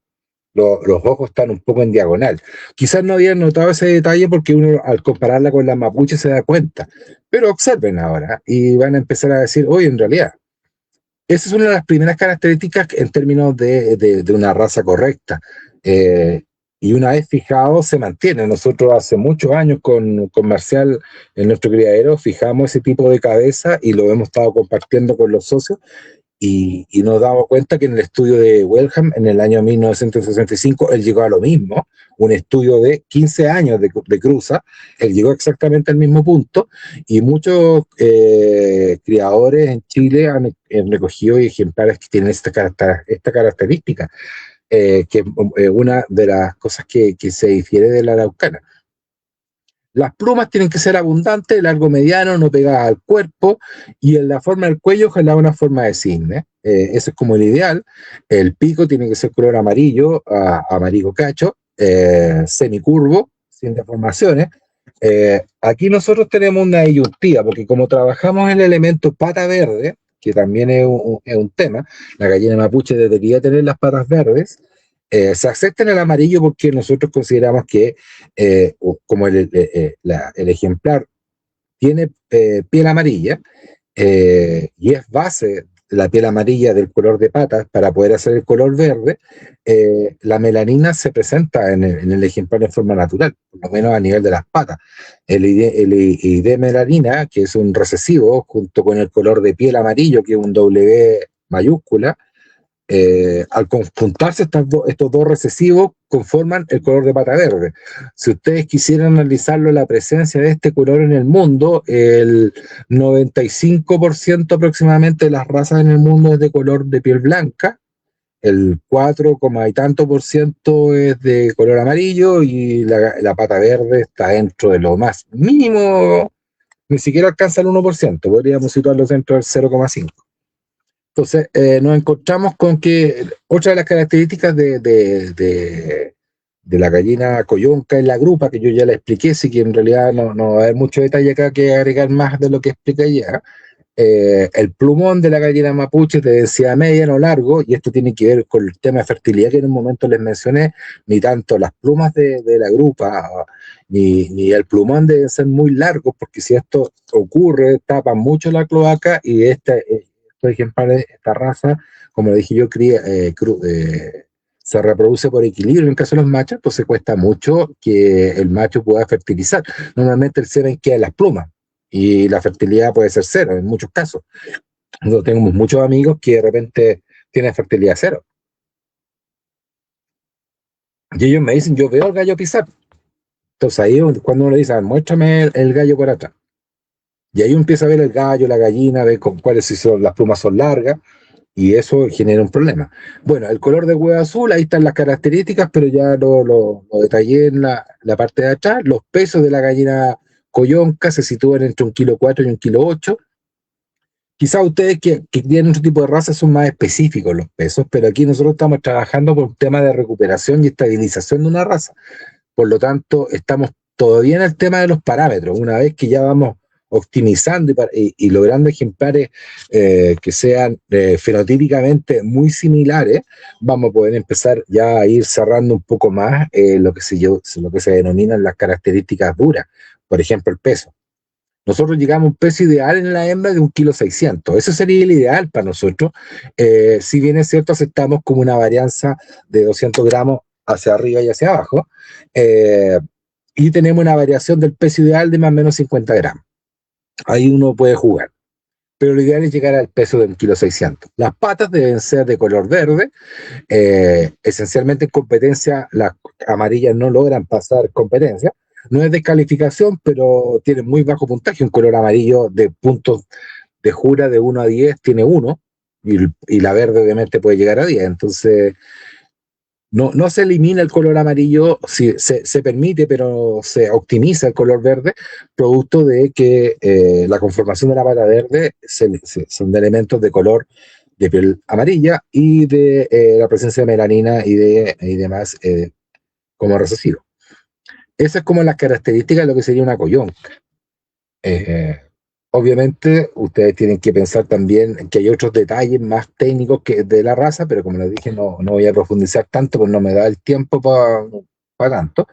S2: Los ojos están un poco en diagonal. Quizás no habían notado ese detalle porque uno al compararla con la mapuche se da cuenta. Pero observen ahora y van a empezar a decir, oye, en realidad, esa es una de las primeras características en términos de una raza correcta. Y una vez fijado, se mantiene. Nosotros hace muchos años con Marcial en nuestro criadero fijamos ese tipo de cabeza y lo hemos estado compartiendo con los socios. Y nos damos cuenta que en el estudio de Wellham, en el año 1965, él llegó a lo mismo, un estudio de 15 años de cruza, él llegó exactamente al mismo punto, y muchos criadores en Chile han recogido ejemplares que tienen esta característica, que es una de las cosas que se difiere de la araucana. Las plumas tienen que ser abundantes, largo mediano, no pegadas al cuerpo, y en la forma del cuello, ojalá una forma de cisne. Eso es como el ideal. El pico tiene que ser color amarillo, amarillo cacho, semicurvo, sin deformaciones. Aquí nosotros tenemos una disyuntiva, porque como trabajamos en el elemento pata verde, que también es un tema, la gallina mapuche debería tener las patas verdes. Se acepta en el amarillo porque nosotros consideramos que como el ejemplar tiene piel amarilla y es base la piel amarilla del color de patas para poder hacer el color verde, la melanina se presenta en el ejemplar en forma natural, por lo menos a nivel de las patas. El ID melanina, que es un recesivo, junto con el color de piel amarillo, que es un W mayúscula, al conjuntarse estos dos recesivos conforman el color de pata verde. Si ustedes quisieran analizarlo, la presencia de este color en el mundo, el 95% aproximadamente de las razas en el mundo es de color de piel blanca, el 4, y tanto por ciento es de color amarillo, y la pata verde está dentro de lo más mínimo, ni siquiera alcanza el 1%, podríamos situarlo dentro del 0,5%. Entonces, nos encontramos con que otra de las características de la gallina coyunca es la grupa, que yo ya la expliqué, así que en realidad no va a haber mucho detalle acá que agregar más de lo que expliqué ya. el plumón de la gallina mapuche es de densidad media, no largo, y esto tiene que ver con el tema de fertilidad que en un momento les mencioné. Ni tanto las plumas de la grupa ni el plumón deben ser muy largos, porque si esto ocurre, tapan mucho la cloaca, y estos ejemplares, esta raza, como dije yo, se reproduce por equilibrio en el caso de los machos, entonces cuesta mucho que el macho pueda fertilizar. Normalmente el semen queda en las plumas, y la fertilidad puede ser cero en muchos casos. Nosotros tenemos muchos amigos que de repente tienen fertilidad cero. Y ellos me dicen, yo veo al gallo pisar. Entonces ahí cuando uno le dice, muéstrame el gallo por atrás. Y ahí uno empieza a ver el gallo, la gallina, ve cuáles son, las plumas son largas, y eso genera un problema. Bueno, el color de huevo azul, ahí están las características, pero ya lo detallé en la parte de atrás. Los pesos de la gallina coyonca se sitúan entre 1,4 kg y 1,8 kg. Quizás ustedes que tienen otro tipo de razas son más específicos los pesos, pero aquí nosotros estamos trabajando por un tema de recuperación y estabilización de una raza. Por lo tanto, estamos todavía en el tema de los parámetros. Una vez que ya vamos optimizando y logrando ejemplares que sean fenotípicamente muy similares, vamos a poder empezar ya a ir cerrando un poco más lo que se denominan las características duras. Por ejemplo, el peso. Nosotros llegamos a un peso ideal en la hembra de 1,6 kg. Eso sería el ideal para nosotros. Si bien es cierto, aceptamos como una varianza de 200 gramos hacia arriba y hacia abajo. Y tenemos una variación del peso ideal de más o menos 50 gramos. Ahí uno puede jugar. Pero lo ideal es llegar al peso de 1,6 kg. Las patas deben ser de color verde. Esencialmente en competencia, las amarillas no logran pasar competencia. No es descalificación, pero tiene muy bajo puntaje. Un color amarillo de puntos de jura de 1 a 10 tiene 1, y la verde obviamente puede llegar a 10. Entonces, no se elimina el color amarillo, se permite, pero se optimiza el color verde, producto de que la conformación de la pata verde son de elementos de color de piel amarilla y de la presencia de melanina y demás como recesivo. Esa es como las características de lo que sería una coyonca. Obviamente, ustedes tienen que pensar también que hay otros detalles más técnicos que de la raza, pero como les dije, no voy a profundizar tanto, porque no me da el tiempo para tanto.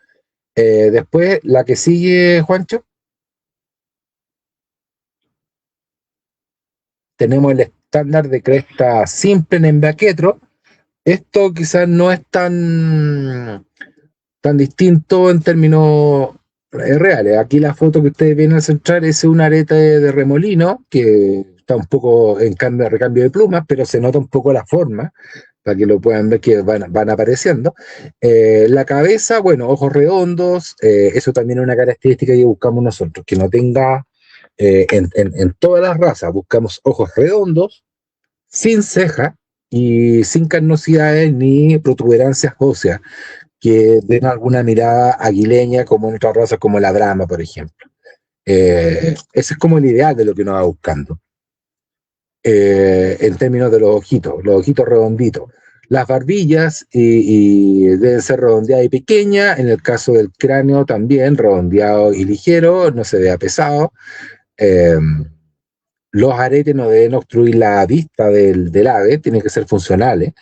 S2: Después, la que sigue, Juancho, tenemos el estándar de cresta simple en hembra-quetro. Esto quizás no es tan distinto en términos reales. Aquí la foto que ustedes vienen a centrar es un arete de remolino que está un poco en recambio de plumas, pero se nota un poco la forma, para que lo puedan ver, que van apareciendo. La cabeza, bueno, ojos redondos, eso también es una característica que buscamos nosotros, que no tenga, en todas las razas, buscamos ojos redondos, sin ceja y sin carnosidades ni protuberancias óseas, que den alguna mirada aguileña, como en otras razas como la Brahma, por ejemplo. Ese es como el ideal de lo que uno va buscando. En términos de los ojitos redonditos. Las barbillas y deben ser redondeadas y pequeñas. En el caso del cráneo también, redondeado y ligero, no se vea pesado. Los aretes no deben obstruir la vista del ave, tienen que ser funcionales.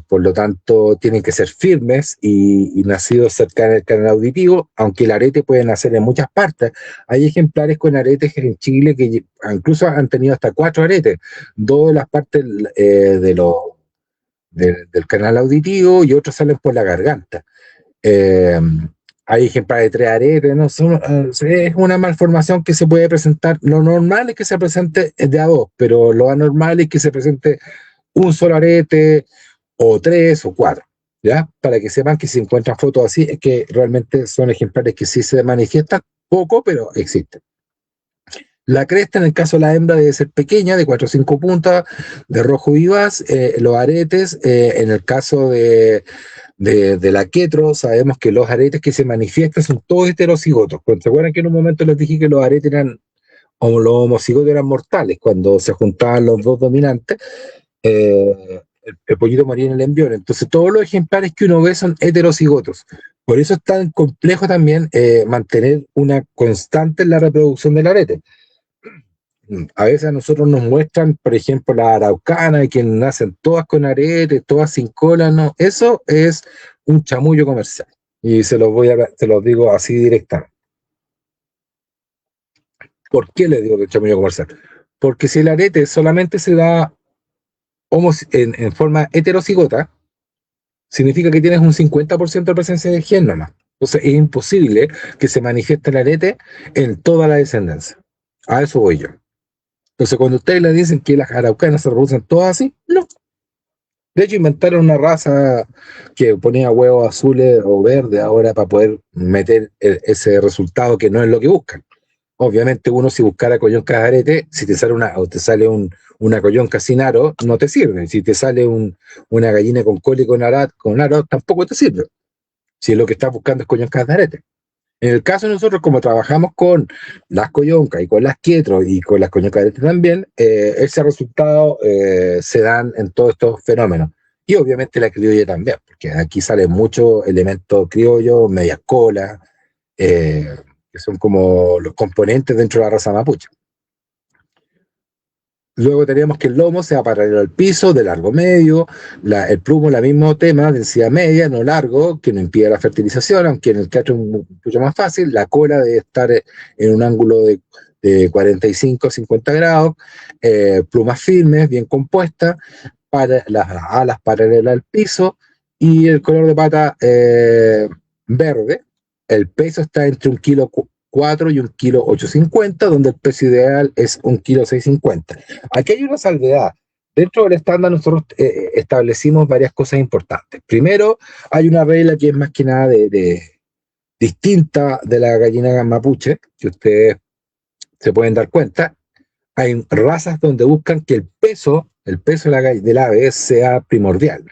S2: Por lo tanto, tienen que ser firmes y nacidos cerca del canal auditivo, aunque el arete puede nacer en muchas partes. Hay ejemplares con aretes en Chile que incluso han tenido hasta 4 aretes, 2 de las partes del canal auditivo y otros salen por la garganta. Hay ejemplares de 3 aretes, ¿no? Es una malformación que se puede presentar. Lo normal es que se presente de a 2, pero lo anormal es que se presente un solo arete, o 3 o 4, ¿ya? Para que sepan que si encuentran fotos así, es que realmente son ejemplares que sí se manifiestan, poco, pero existen. La cresta, en el caso de la hembra, debe ser pequeña, de 4 o 5 puntas, de rojo vivaz. Los aretes, en el caso de la quetro, sabemos que los aretes que se manifiestan son todos heterocigotos. ¿Se acuerdan que en un momento les dije que los aretes eran, o los homocigotos eran mortales, cuando se juntaban los dos dominantes? El pollito moría en el embrión. Entonces todos los ejemplares que uno ve son heterocigotos. Por eso es tan complejo también mantener una constante en la reproducción del arete. a veces a nosotros nos muestran, por ejemplo, la araucana, que nacen todas con arete, todas sin cola, no, eso es un chamullo comercial. Y se los digo así directamente. ¿Por qué le digo que es chamullo comercial? Porque si el arete solamente se da en forma heterocigota, significa que tienes un 50% de presencia de gen nomás. Entonces es imposible que se manifieste el arete en toda la descendencia. A eso voy yo. Entonces cuando ustedes le dicen que las araucanas se reproducen todas así, no. De hecho inventaron una raza que ponía huevos azules o verdes ahora para poder meter ese resultado que no es lo que buscan. Obviamente uno si buscara coyoncas de arete, si te sale una coyonca sin aro, no te sirve. Si te sale una gallina con cola y con aro, tampoco te sirve. Si lo que estás buscando es coyoncas de arete. En el caso de nosotros, como trabajamos con las coyoncas y con las quietros y con las coyoncas de arete también, ese resultado se dan en todos estos fenómenos. Y obviamente la criolla también, porque aquí salen muchos elementos criollos, medias colas, que son como los componentes dentro de la raza mapuche. Luego tenemos que el lomo sea paralelo al piso, de largo medio, el plumo, el mismo tema, densidad media, no largo, que no impide la fertilización, aunque en el quetro es mucho más fácil. La cola debe estar en un ángulo de 45 a 50 grados, plumas firmes, bien compuestas, las alas paralelas al piso, y el color de pata verde. El peso está entre 1,4 kg y 1,850 kg, donde el peso ideal es 1,650 kg. Aquí hay una salvedad. Dentro del estándar nosotros establecimos varias cosas importantes. Primero, hay una regla que es más que nada distinta de la gallina mapuche, que ustedes se pueden dar cuenta. Hay razas donde buscan que el peso del ave sea primordial.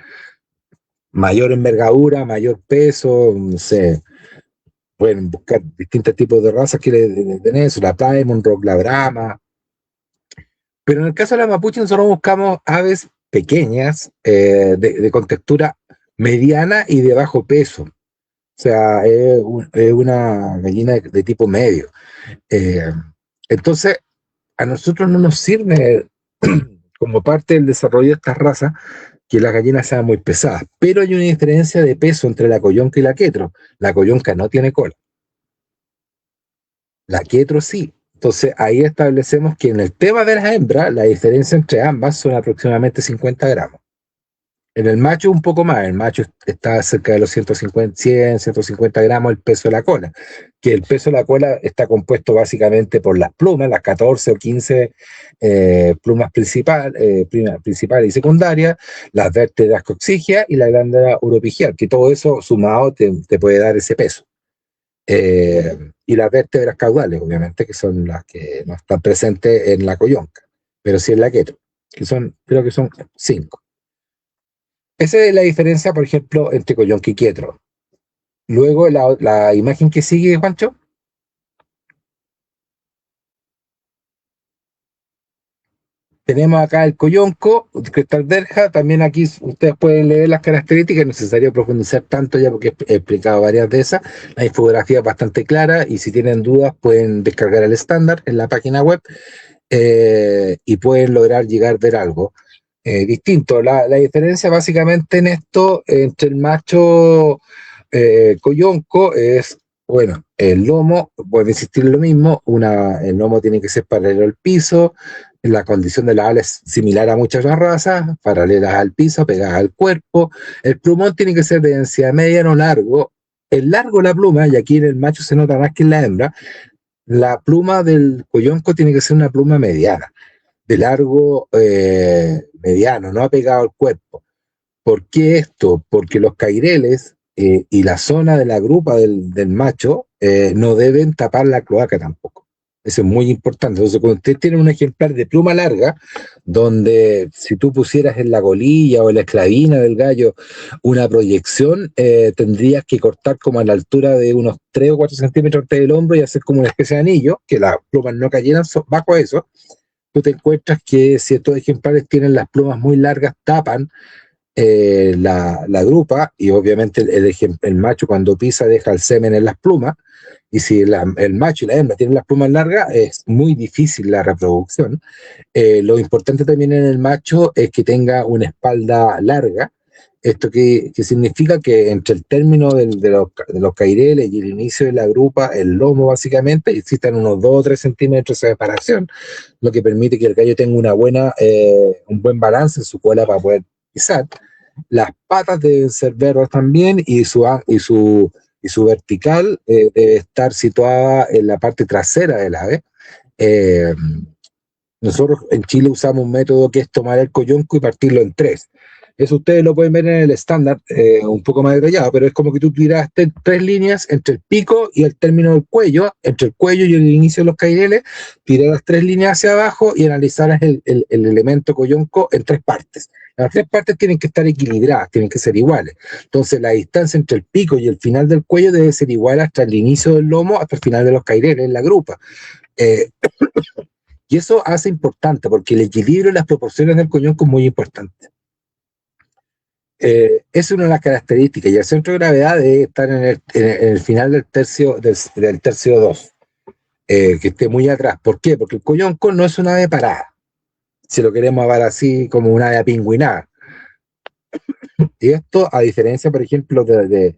S2: Mayor envergadura, mayor peso, no sé. Pueden buscar distintos tipos de razas que den eso, la Plymouth Rock, la Brahma. Pero en el caso de la mapuche nosotros buscamos aves pequeñas, de contextura mediana y de bajo peso. O sea, es una gallina de tipo medio. Entonces, a nosotros no nos sirve como parte del desarrollo de estas razas que las gallinas sean muy pesadas, pero hay una diferencia de peso entre la coyonca y la quetro. La coyonca no tiene cola, la quetro sí. Entonces ahí establecemos que en el tema de las hembras, la diferencia entre ambas son aproximadamente 50 gramos. En el macho un poco más, el macho está cerca de los 150 gramos el peso de la cola, que el peso de la cola está compuesto básicamente por las plumas, las 14 o 15 plumas principales y secundarias, las vértebras coxigia y la glándula uropigial, que todo eso sumado te puede dar ese peso. Y las vértebras caudales, obviamente, que son las que no están presentes en la coyonca, pero sí en la quetro, creo que son 5. Esa es la diferencia, por ejemplo, entre coyonca y quetro. Luego, la imagen que sigue, Juancho. Tenemos acá el coyonco, cristal verja. También aquí ustedes pueden leer las características. No es necesario profundizar tanto ya porque he explicado varias de esas. La infografía es bastante clara y si tienen dudas pueden descargar el estándar en la página web y pueden lograr llegar a ver algo distinto. La diferencia básicamente en esto entre el macho coyonco es, bueno, el lomo, vuelvo a insistir en lo mismo, el lomo tiene que ser paralelo al piso, la condición de la ala es similar a muchas otras razas, paralelas al piso, pegadas al cuerpo. El plumón tiene que ser de densidad media, no largo. El largo de la pluma, y aquí en el macho se nota más que en la hembra, la pluma del coyonco tiene que ser una pluma mediana, de largo mediano, no apegado al cuerpo. ¿Por qué esto? Porque los caireles y la zona de la grupa del macho no deben tapar la cloaca tampoco. Eso es muy importante. Entonces, cuando usted tiene un ejemplar de pluma larga, donde si tú pusieras en la golilla o en la esclavina del gallo una proyección, tendrías que cortar como a la altura de unos 3 o 4 centímetros del hombro y hacer como una especie de anillo, que las plumas no cayeran bajo eso. Tú te encuentras que si estos ejemplares tienen las plumas muy largas, tapan la grupa, y obviamente el macho cuando pisa deja el semen en las plumas, y si el macho y la hembra tienen las plumas largas, es muy difícil la reproducción. Lo importante también en el macho es que tenga una espalda larga. Esto que significa que entre el término de los caireles y el inicio de la grupa, el lomo básicamente, existen unos 2 o 3 centímetros de separación, lo que permite que el gallo tenga un buen balance en su cola para poder pisar. Las patas deben ser verdes también y su vertical debe estar situada en la parte trasera del ave. Nosotros en Chile usamos un método que es tomar el coyonco y partirlo en 3. Eso ustedes lo pueden ver en el estándar, un poco más detallado, pero es como que tú tiraste 3 líneas entre el pico y el término del cuello, entre el cuello y el inicio de los caireles, tiraras 3 líneas hacia abajo y analizaras el elemento coyonco en 3 partes. Las 3 partes tienen que estar equilibradas, tienen que ser iguales. Entonces la distancia entre el pico y el final del cuello debe ser igual hasta el inicio del lomo, hasta el final de los caireles, en la grupa. Y eso hace importante, porque el equilibrio y las proporciones del coyonco es muy importante. Es una de las características, y el centro de gravedad debe estar en el final del tercio 2, que esté muy atrás. ¿Por qué? Porque el coyonco no es una ave parada, si lo queremos ver así como una ave apingüinada. Y esto, a diferencia, por ejemplo, de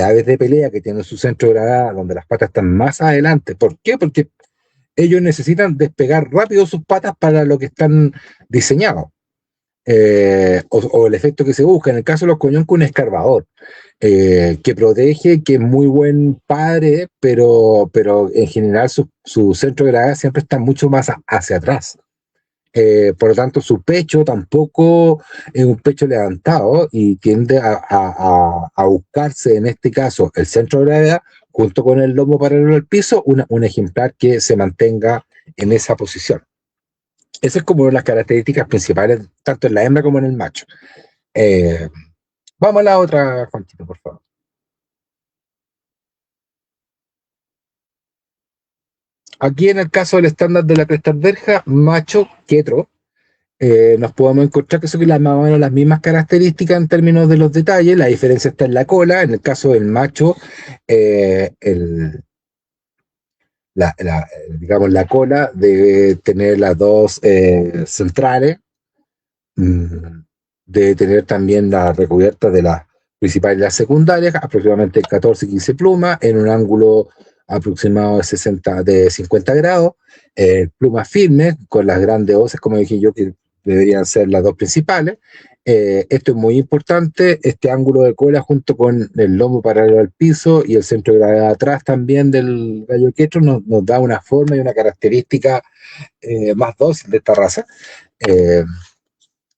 S2: aves de pelea que tienen su centro de gravedad donde las patas están más adelante. ¿Por qué? Porque ellos necesitan despegar rápido sus patas para lo que están diseñados. O el efecto que se busca. En el caso de los coyoncos, un escarbador que protege, que es muy buen padre, pero en general su centro de gravedad siempre está mucho más hacia atrás. Por lo tanto, su pecho tampoco es un pecho levantado y tiende a buscarse, en este caso, el centro de gravedad junto con el lomo paralelo al piso, un ejemplar que se mantenga en esa posición. Esa es como una de las características principales, tanto en la hembra como en el macho. Vamos a la otra, Juanchito, por favor. Aquí en el caso del estándar de la cresta verja, macho, quetro, nos podemos encontrar que son más o menos las mismas características en términos de los detalles. La diferencia está en la cola. En el caso del macho, digamos, la cola debe tener las 2 centrales, debe tener también la recubierta de las principales y las secundarias, aproximadamente 14-15 plumas, en un ángulo aproximado de 50 grados, plumas firmes, con las grandes hoces, como dije yo, que deberían ser las 2 principales. Esto es muy importante, este ángulo de cola junto con el lomo paralelo al piso y el centro de gravedad atrás también del gallo quetro nos da una forma y una característica más dócil de esta raza.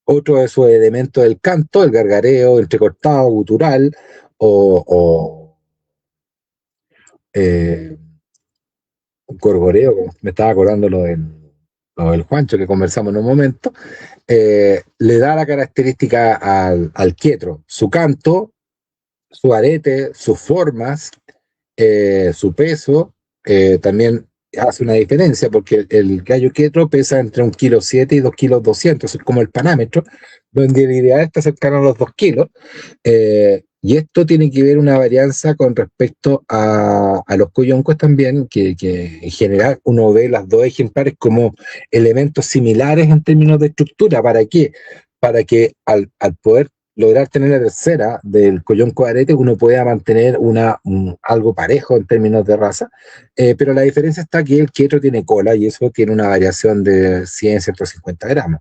S2: Otro de esos elementos del canto, el gargareo entrecortado, gutural o un gorgoreo, como me estaba acordando lo del Juancho que conversamos en un momento, le da la característica al quetro, su canto, su arete, sus formas, su peso, también hace una diferencia porque el gallo quetro pesa entre 1,7 kg y 2,2 kg, es como el parámetro, donde el ideal está cercano a los 2 kilos. Y esto tiene que ver una varianza con respecto a los coyoncos también, que en general uno ve las 2 ejemplares como elementos similares en términos de estructura. ¿Para qué? Para que al poder lograr tener la tercera del coyonco arete, uno pueda mantener algo parejo en términos de raza, pero la diferencia está que el quetro tiene cola y eso tiene una variación de 100-150 gramos.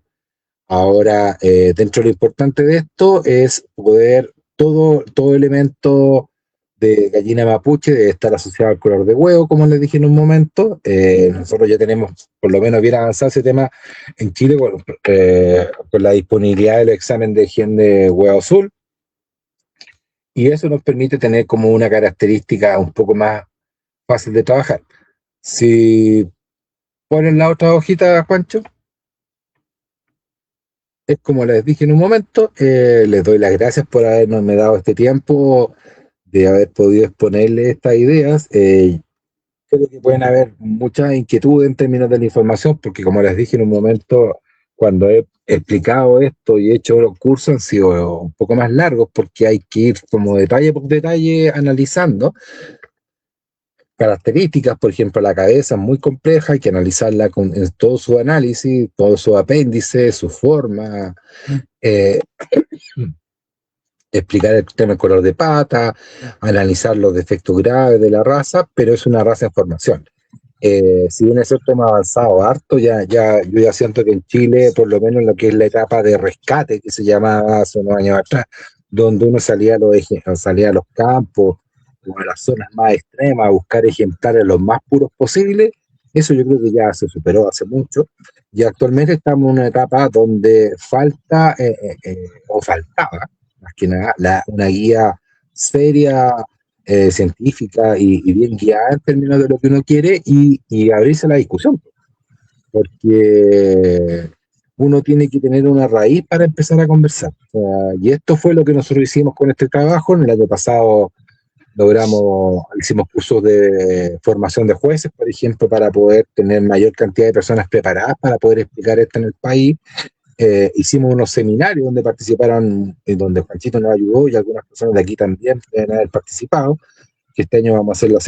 S2: Ahora, dentro de lo importante de esto es poder todo elemento de gallina mapuche debe estar asociado al color de huevo, como les dije en un momento. Nosotros ya tenemos por lo menos bien avanzado ese tema en Chile con la disponibilidad del examen de gen de huevo azul, y eso nos permite tener como una característica un poco más fácil de trabajar. Si ponen la otra hojita, Juancho, es como les dije en un momento, les doy las gracias por haberme dado este tiempo de haber podido exponerle estas ideas. Creo que pueden haber muchas inquietudes en términos de la información, porque como les dije en un momento, cuando he explicado esto y he hecho los cursos han sido un poco más largos, porque hay que ir como detalle por detalle analizando. características. Por ejemplo, la cabeza es muy compleja, hay que analizarla en todo su análisis, todo su apéndice, su forma, eh, explicar el tema del color de pata, analizar los defectos graves de la raza, pero es una raza en formación. Si bien es cierto, hemos avanzado harto, yo ya siento que en Chile, por lo menos en lo que es la etapa de rescate, que se llamaba hace unos años atrás, donde uno salía a los campos o a las zonas más extremas a buscar ejemplares los más puros posibles, eso yo creo que ya se superó hace mucho, y actualmente estamos en una etapa donde falta, o faltaba, más que nada, una guía seria, científica y bien guiada en términos de lo que uno quiere y abrirse a la discusión, porque uno tiene que tener una raíz para empezar a conversar. O sea, y esto fue lo que nosotros hicimos con este trabajo. En el año pasado hicimos cursos de formación de jueces, por ejemplo, para poder tener mayor cantidad de personas preparadas para poder explicar esto en el país. Hicimos unos seminarios donde participaron, donde Juanchito nos ayudó y algunas personas de aquí también deben haber participado, que este año vamos a hacer la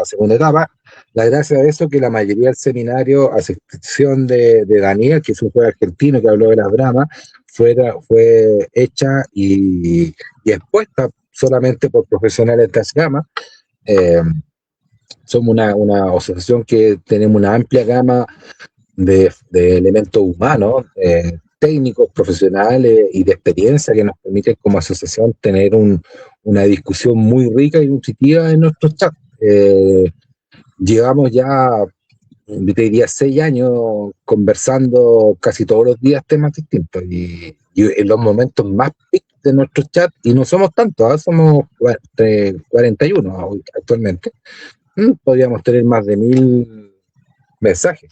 S2: segunda etapa. La gracia de eso es que la mayoría del seminario, a excepción de Daniel, que es un juez argentino que habló de las Brahmas, fue hecha y expuesta solamente por profesionales de esta gama. Somos una asociación que tenemos una amplia gama de elementos humanos, técnicos, profesionales y de experiencia que nos permiten como asociación tener una discusión muy rica y nutritiva en nuestros chats. Llevamos ya, te diría, 6 años conversando casi todos los días temas distintos y en los momentos más peak de nuestros chats, y no somos tantos, somos 41 actualmente, podríamos tener más de 1000 mensajes.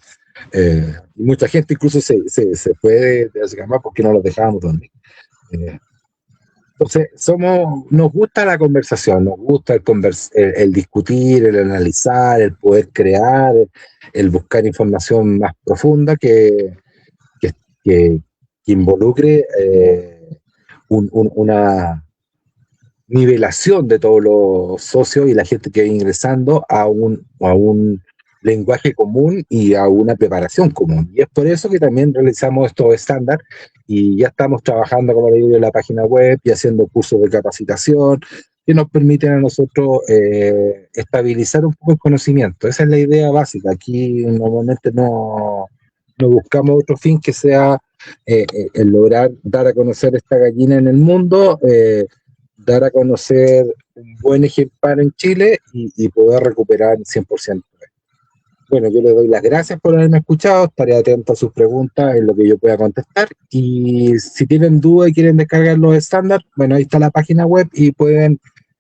S2: Y mucha gente incluso se fue de esa cama porque no los dejábamos dormir. Entonces, nos gusta la conversación, nos gusta el discutir, el analizar, el poder crear, el buscar información más profunda que, que involucre una nivelación de todos los socios y la gente que va ingresando a un lenguaje común y a una preparación común. Y es por eso que también realizamos estos estándares y ya estamos trabajando, como le digo, en la página web y haciendo cursos de capacitación que nos permiten a nosotros estabilizar un poco el conocimiento. Esa es la idea básica. Aquí normalmente no buscamos otro fin que sea el lograr dar a conocer esta gallina en el mundo, dar a conocer un buen ejemplar en Chile y poder recuperar 100%. Bueno, yo le doy las gracias por haberme escuchado, estaré atento a sus preguntas en lo que yo pueda contestar, y si tienen dudas y quieren descargar los estándares, bueno, ahí está la página web y pueden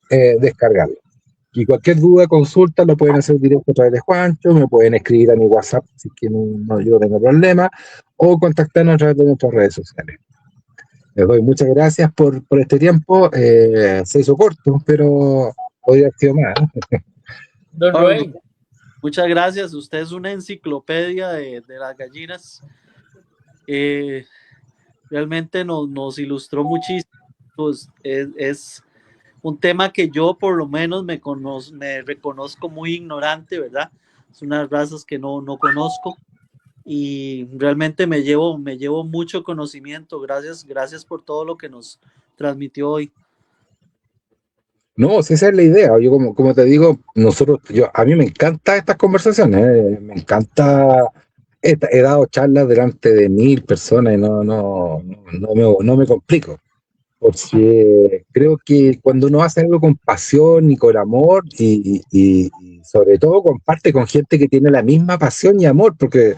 S2: descargarlo. Y cualquier duda, consulta, lo pueden hacer directo a través de Juancho, me pueden escribir a mi WhatsApp si es que yo no tengo problema, o contactarnos a través de nuestras redes sociales. Les doy muchas gracias por este tiempo. Se hizo corto, pero podría haber sido más.
S1: Don Rubén.
S3: Muchas gracias. Usted es una enciclopedia de las gallinas. Realmente nos ilustró muchísimo. Pues es un tema que yo por lo menos me reconozco muy ignorante, ¿verdad? Es unas razas que no conozco y realmente me llevo mucho conocimiento. Gracias por todo lo que nos transmitió hoy.
S2: No, si esa es la idea. Yo como te digo, a mí me encantan estas conversaciones, me encanta. He dado charlas delante de 1000 personas y no me complico, porque creo que cuando uno hace algo con pasión y con amor y sobre todo comparte con gente que tiene la misma pasión y amor, porque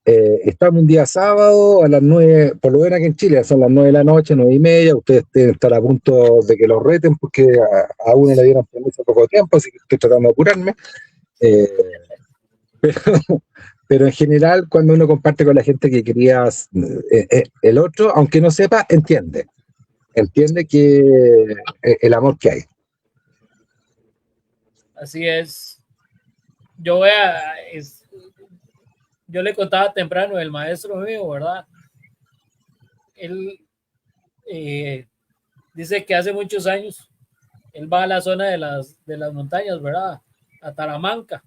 S2: estamos un día sábado a las 9, por lo menos aquí en Chile, son las 9 de la noche, 9:30, ustedes deben estar a punto de que los reten porque a uno le dieron permiso poco tiempo, así que estoy tratando de apurarme. Pero en general, cuando uno comparte con la gente que querías, el otro, aunque no sepa, entiende que el amor que hay.
S1: Así es. Yo le contaba temprano, el maestro mío, ¿verdad? Él dice que hace muchos años él va a la zona de las montañas, ¿verdad? a Talamanca.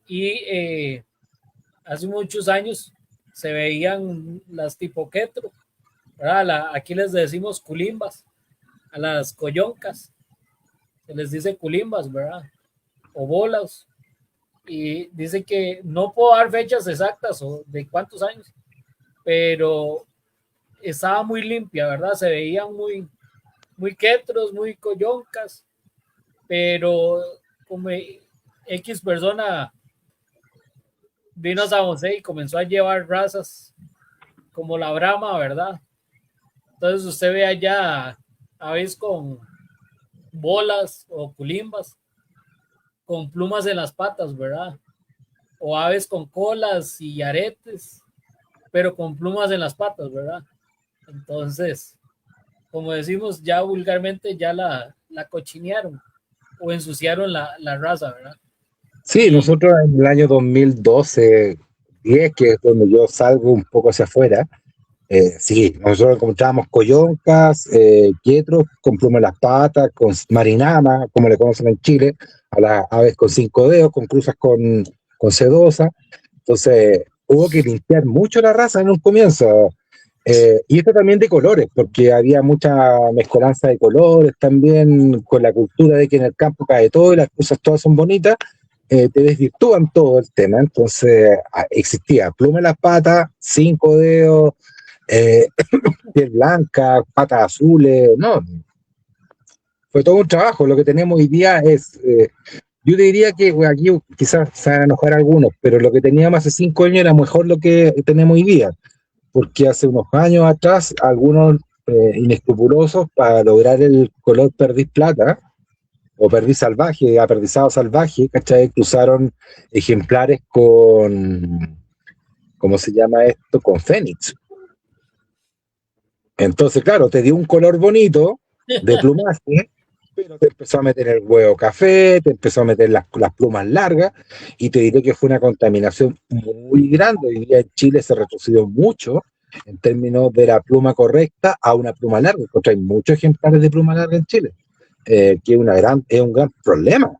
S1: Y hace muchos años se veían las tipo quetro, ¿verdad? Aquí les decimos culimbas, a las coyoncas, se les dice culimbas, ¿verdad? O bolas. Y dice que no puedo dar fechas exactas o de cuántos años, pero estaba muy limpia, ¿verdad? Se veían muy quetros, muy coyoncas, pero como X persona vino a San José y comenzó a llevar razas como la Brahma, ¿verdad? Entonces usted ve allá aves con bolas o culimbas, con plumas en las patas, ¿verdad? O aves con colas y aretes, pero con plumas en las patas, ¿verdad? Entonces, como decimos ya vulgarmente, ya la cochinearon o ensuciaron la raza, ¿verdad?
S2: Sí,
S1: Y
S2: nosotros en el año 2012, 10, que es donde yo salgo un poco hacia afuera, sí, nosotros encontrábamos coyoncas, quietros con pluma en las patas, con marinama, como le conocen en Chile, a las aves con 5 dedos, con cruzas con sedosa. Entonces, hubo que limpiar mucho la raza en un comienzo. Y esto también de colores, porque había mucha mezcolanza de colores también, con la cultura de que en el campo cae todo y las cosas todas son bonitas, te desvirtúan todo el tema. Entonces, existía pluma en las patas, 5 dedos, piel blanca, patas azules, no, fue todo un trabajo. Lo que tenemos hoy día es, yo te diría que bueno, aquí quizás se van a enojar algunos, pero lo que teníamos hace 5 años era mejor lo que tenemos hoy día, porque hace unos años atrás algunos inescrupulosos para lograr el color perdiz plata o perdiz salvaje, aperdizado salvaje, ¿cachai? Cruzaron ejemplares con, ¿cómo se llama esto? Con fénix. Entonces, claro, te dio un color bonito de plumaje, pero te empezó a meter el huevo café, te empezó a meter las plumas largas, y te diré que fue una contaminación muy grande. Hoy día en Chile se retrocedió mucho en términos de la pluma correcta a una pluma larga, porque hay muchos ejemplares de pluma larga en Chile, que es un gran problema.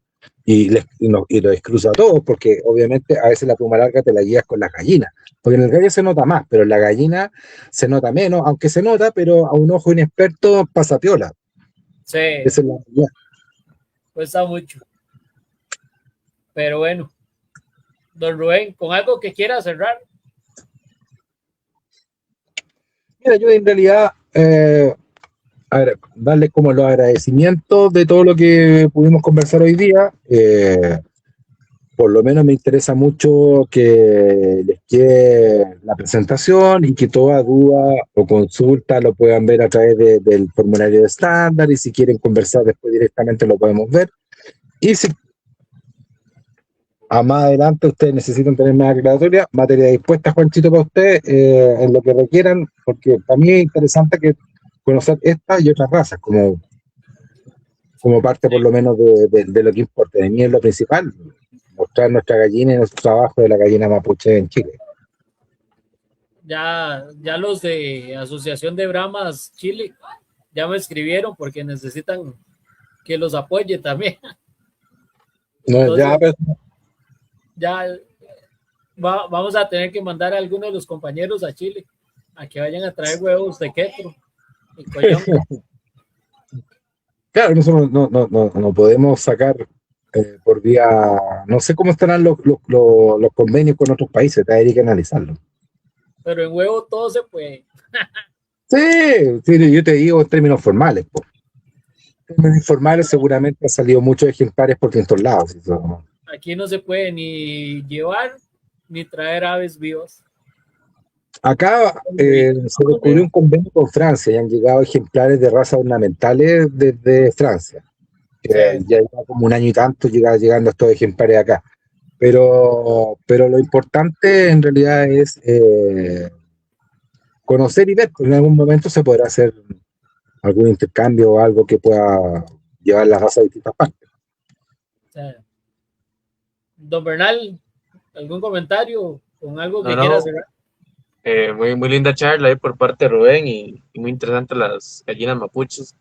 S2: Y lo descruza a todos, porque obviamente a veces la pluma larga te la guías con las gallinas, porque en el gallo se nota más, pero en la gallina se nota menos, aunque se nota, pero a un ojo inexperto pasa piola.
S1: sí,
S2: Esa es la realidad.
S1: cuesta mucho. Pero bueno, don Rubén, con algo que quiera cerrar.
S2: Mira, yo en realidad, a ver, darles como los agradecimientos de todo lo que pudimos conversar hoy día. Por lo menos me interesa mucho que les quede la presentación y que toda duda o consulta lo puedan ver a través del formulario de estándar, y si quieren conversar después directamente lo podemos ver. Y si a más adelante ustedes necesitan tener más aclaratoria, materia dispuesta, Juanchito, para ustedes, en lo que requieran, porque para mí es interesante que conocer esta y otras razas, como parte por lo menos de lo que importa. De mí es lo principal, mostrar nuestra gallina y nuestro trabajo de la gallina mapuche en Chile.
S1: Ya los de Asociación de Brahmas Chile ya me escribieron porque necesitan que los apoye también.
S2: No,
S1: Entonces,
S2: ya,
S1: ya vamos a tener que mandar a algunos de los compañeros a Chile a que vayan a traer huevos de quetro y coyonca.
S2: claro, nosotros no podemos sacar por vía, no sé cómo estarán los convenios con otros países, hay que analizarlo.
S1: Pero en huevo todo se puede.
S2: Sí, yo te digo en términos formales. Po. En términos informales seguramente han salido muchos ejemplares por distintos lados. Eso.
S1: Aquí no se puede ni llevar ni traer aves vivas.
S2: Acá se descubrió un convenio con Francia y han llegado ejemplares de razas ornamentales desde Francia.
S1: Sí.
S2: Ya lleva como un año y tanto llegando estos ejemplares acá. Pero lo importante en realidad es conocer y ver, porque en algún momento se podrá hacer algún intercambio o algo que pueda llevar la raza a distintas partes.
S1: Don Bernal, ¿algún comentario con algo que
S4: No,
S1: quiera cerrar?
S4: muy linda charla ahí por parte de Rubén y muy interesante las gallinas mapuches,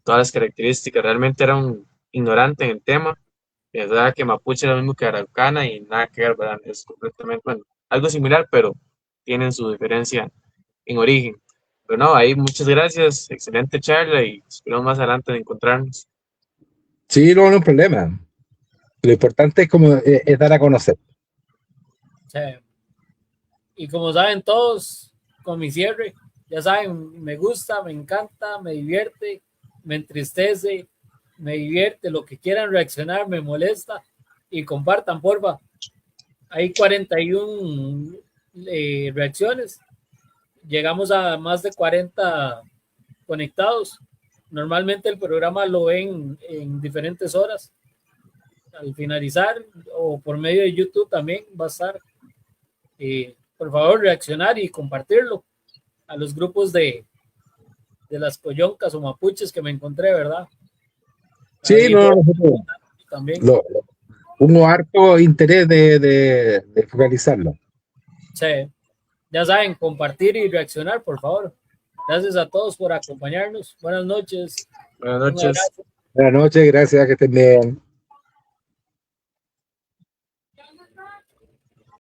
S4: todas las características. Realmente era un ignorante en el tema Pensaba que mapuche era lo mismo que araucana y nada que ver, ¿verdad? Es completamente, bueno, algo similar, pero tienen su diferencia en origen. Pero no, ahí muchas gracias, excelente charla y esperamos más adelante de encontrarnos.
S2: Sí, no, no hay problema. Lo importante es como es dar a conocer.
S1: Sí. Y como saben todos, con mi cierre, ya saben, me gusta, me encanta, me divierte, me entristece, me divierte, lo que quieran reaccionar, me molesta y compartan, porfa. Hay 41 reacciones, llegamos a más de 40 conectados. Normalmente el programa lo ven en diferentes horas. Al finalizar o por medio de YouTube también va a estar. Por favor, reaccionar y compartirlo a los grupos de las coyoncas o mapuches que me encontré, ¿verdad?
S2: Sí,
S1: Ahí
S2: no, nosotros
S1: también.
S2: hubo harto interés de focalizarlo.
S1: Sí. Ya saben, compartir y reaccionar, por favor. Gracias a todos por acompañarnos. Buenas noches.
S4: Buenas
S1: Un
S4: noches.
S1: abrazo.
S2: Buenas noches, gracias, que estén bien.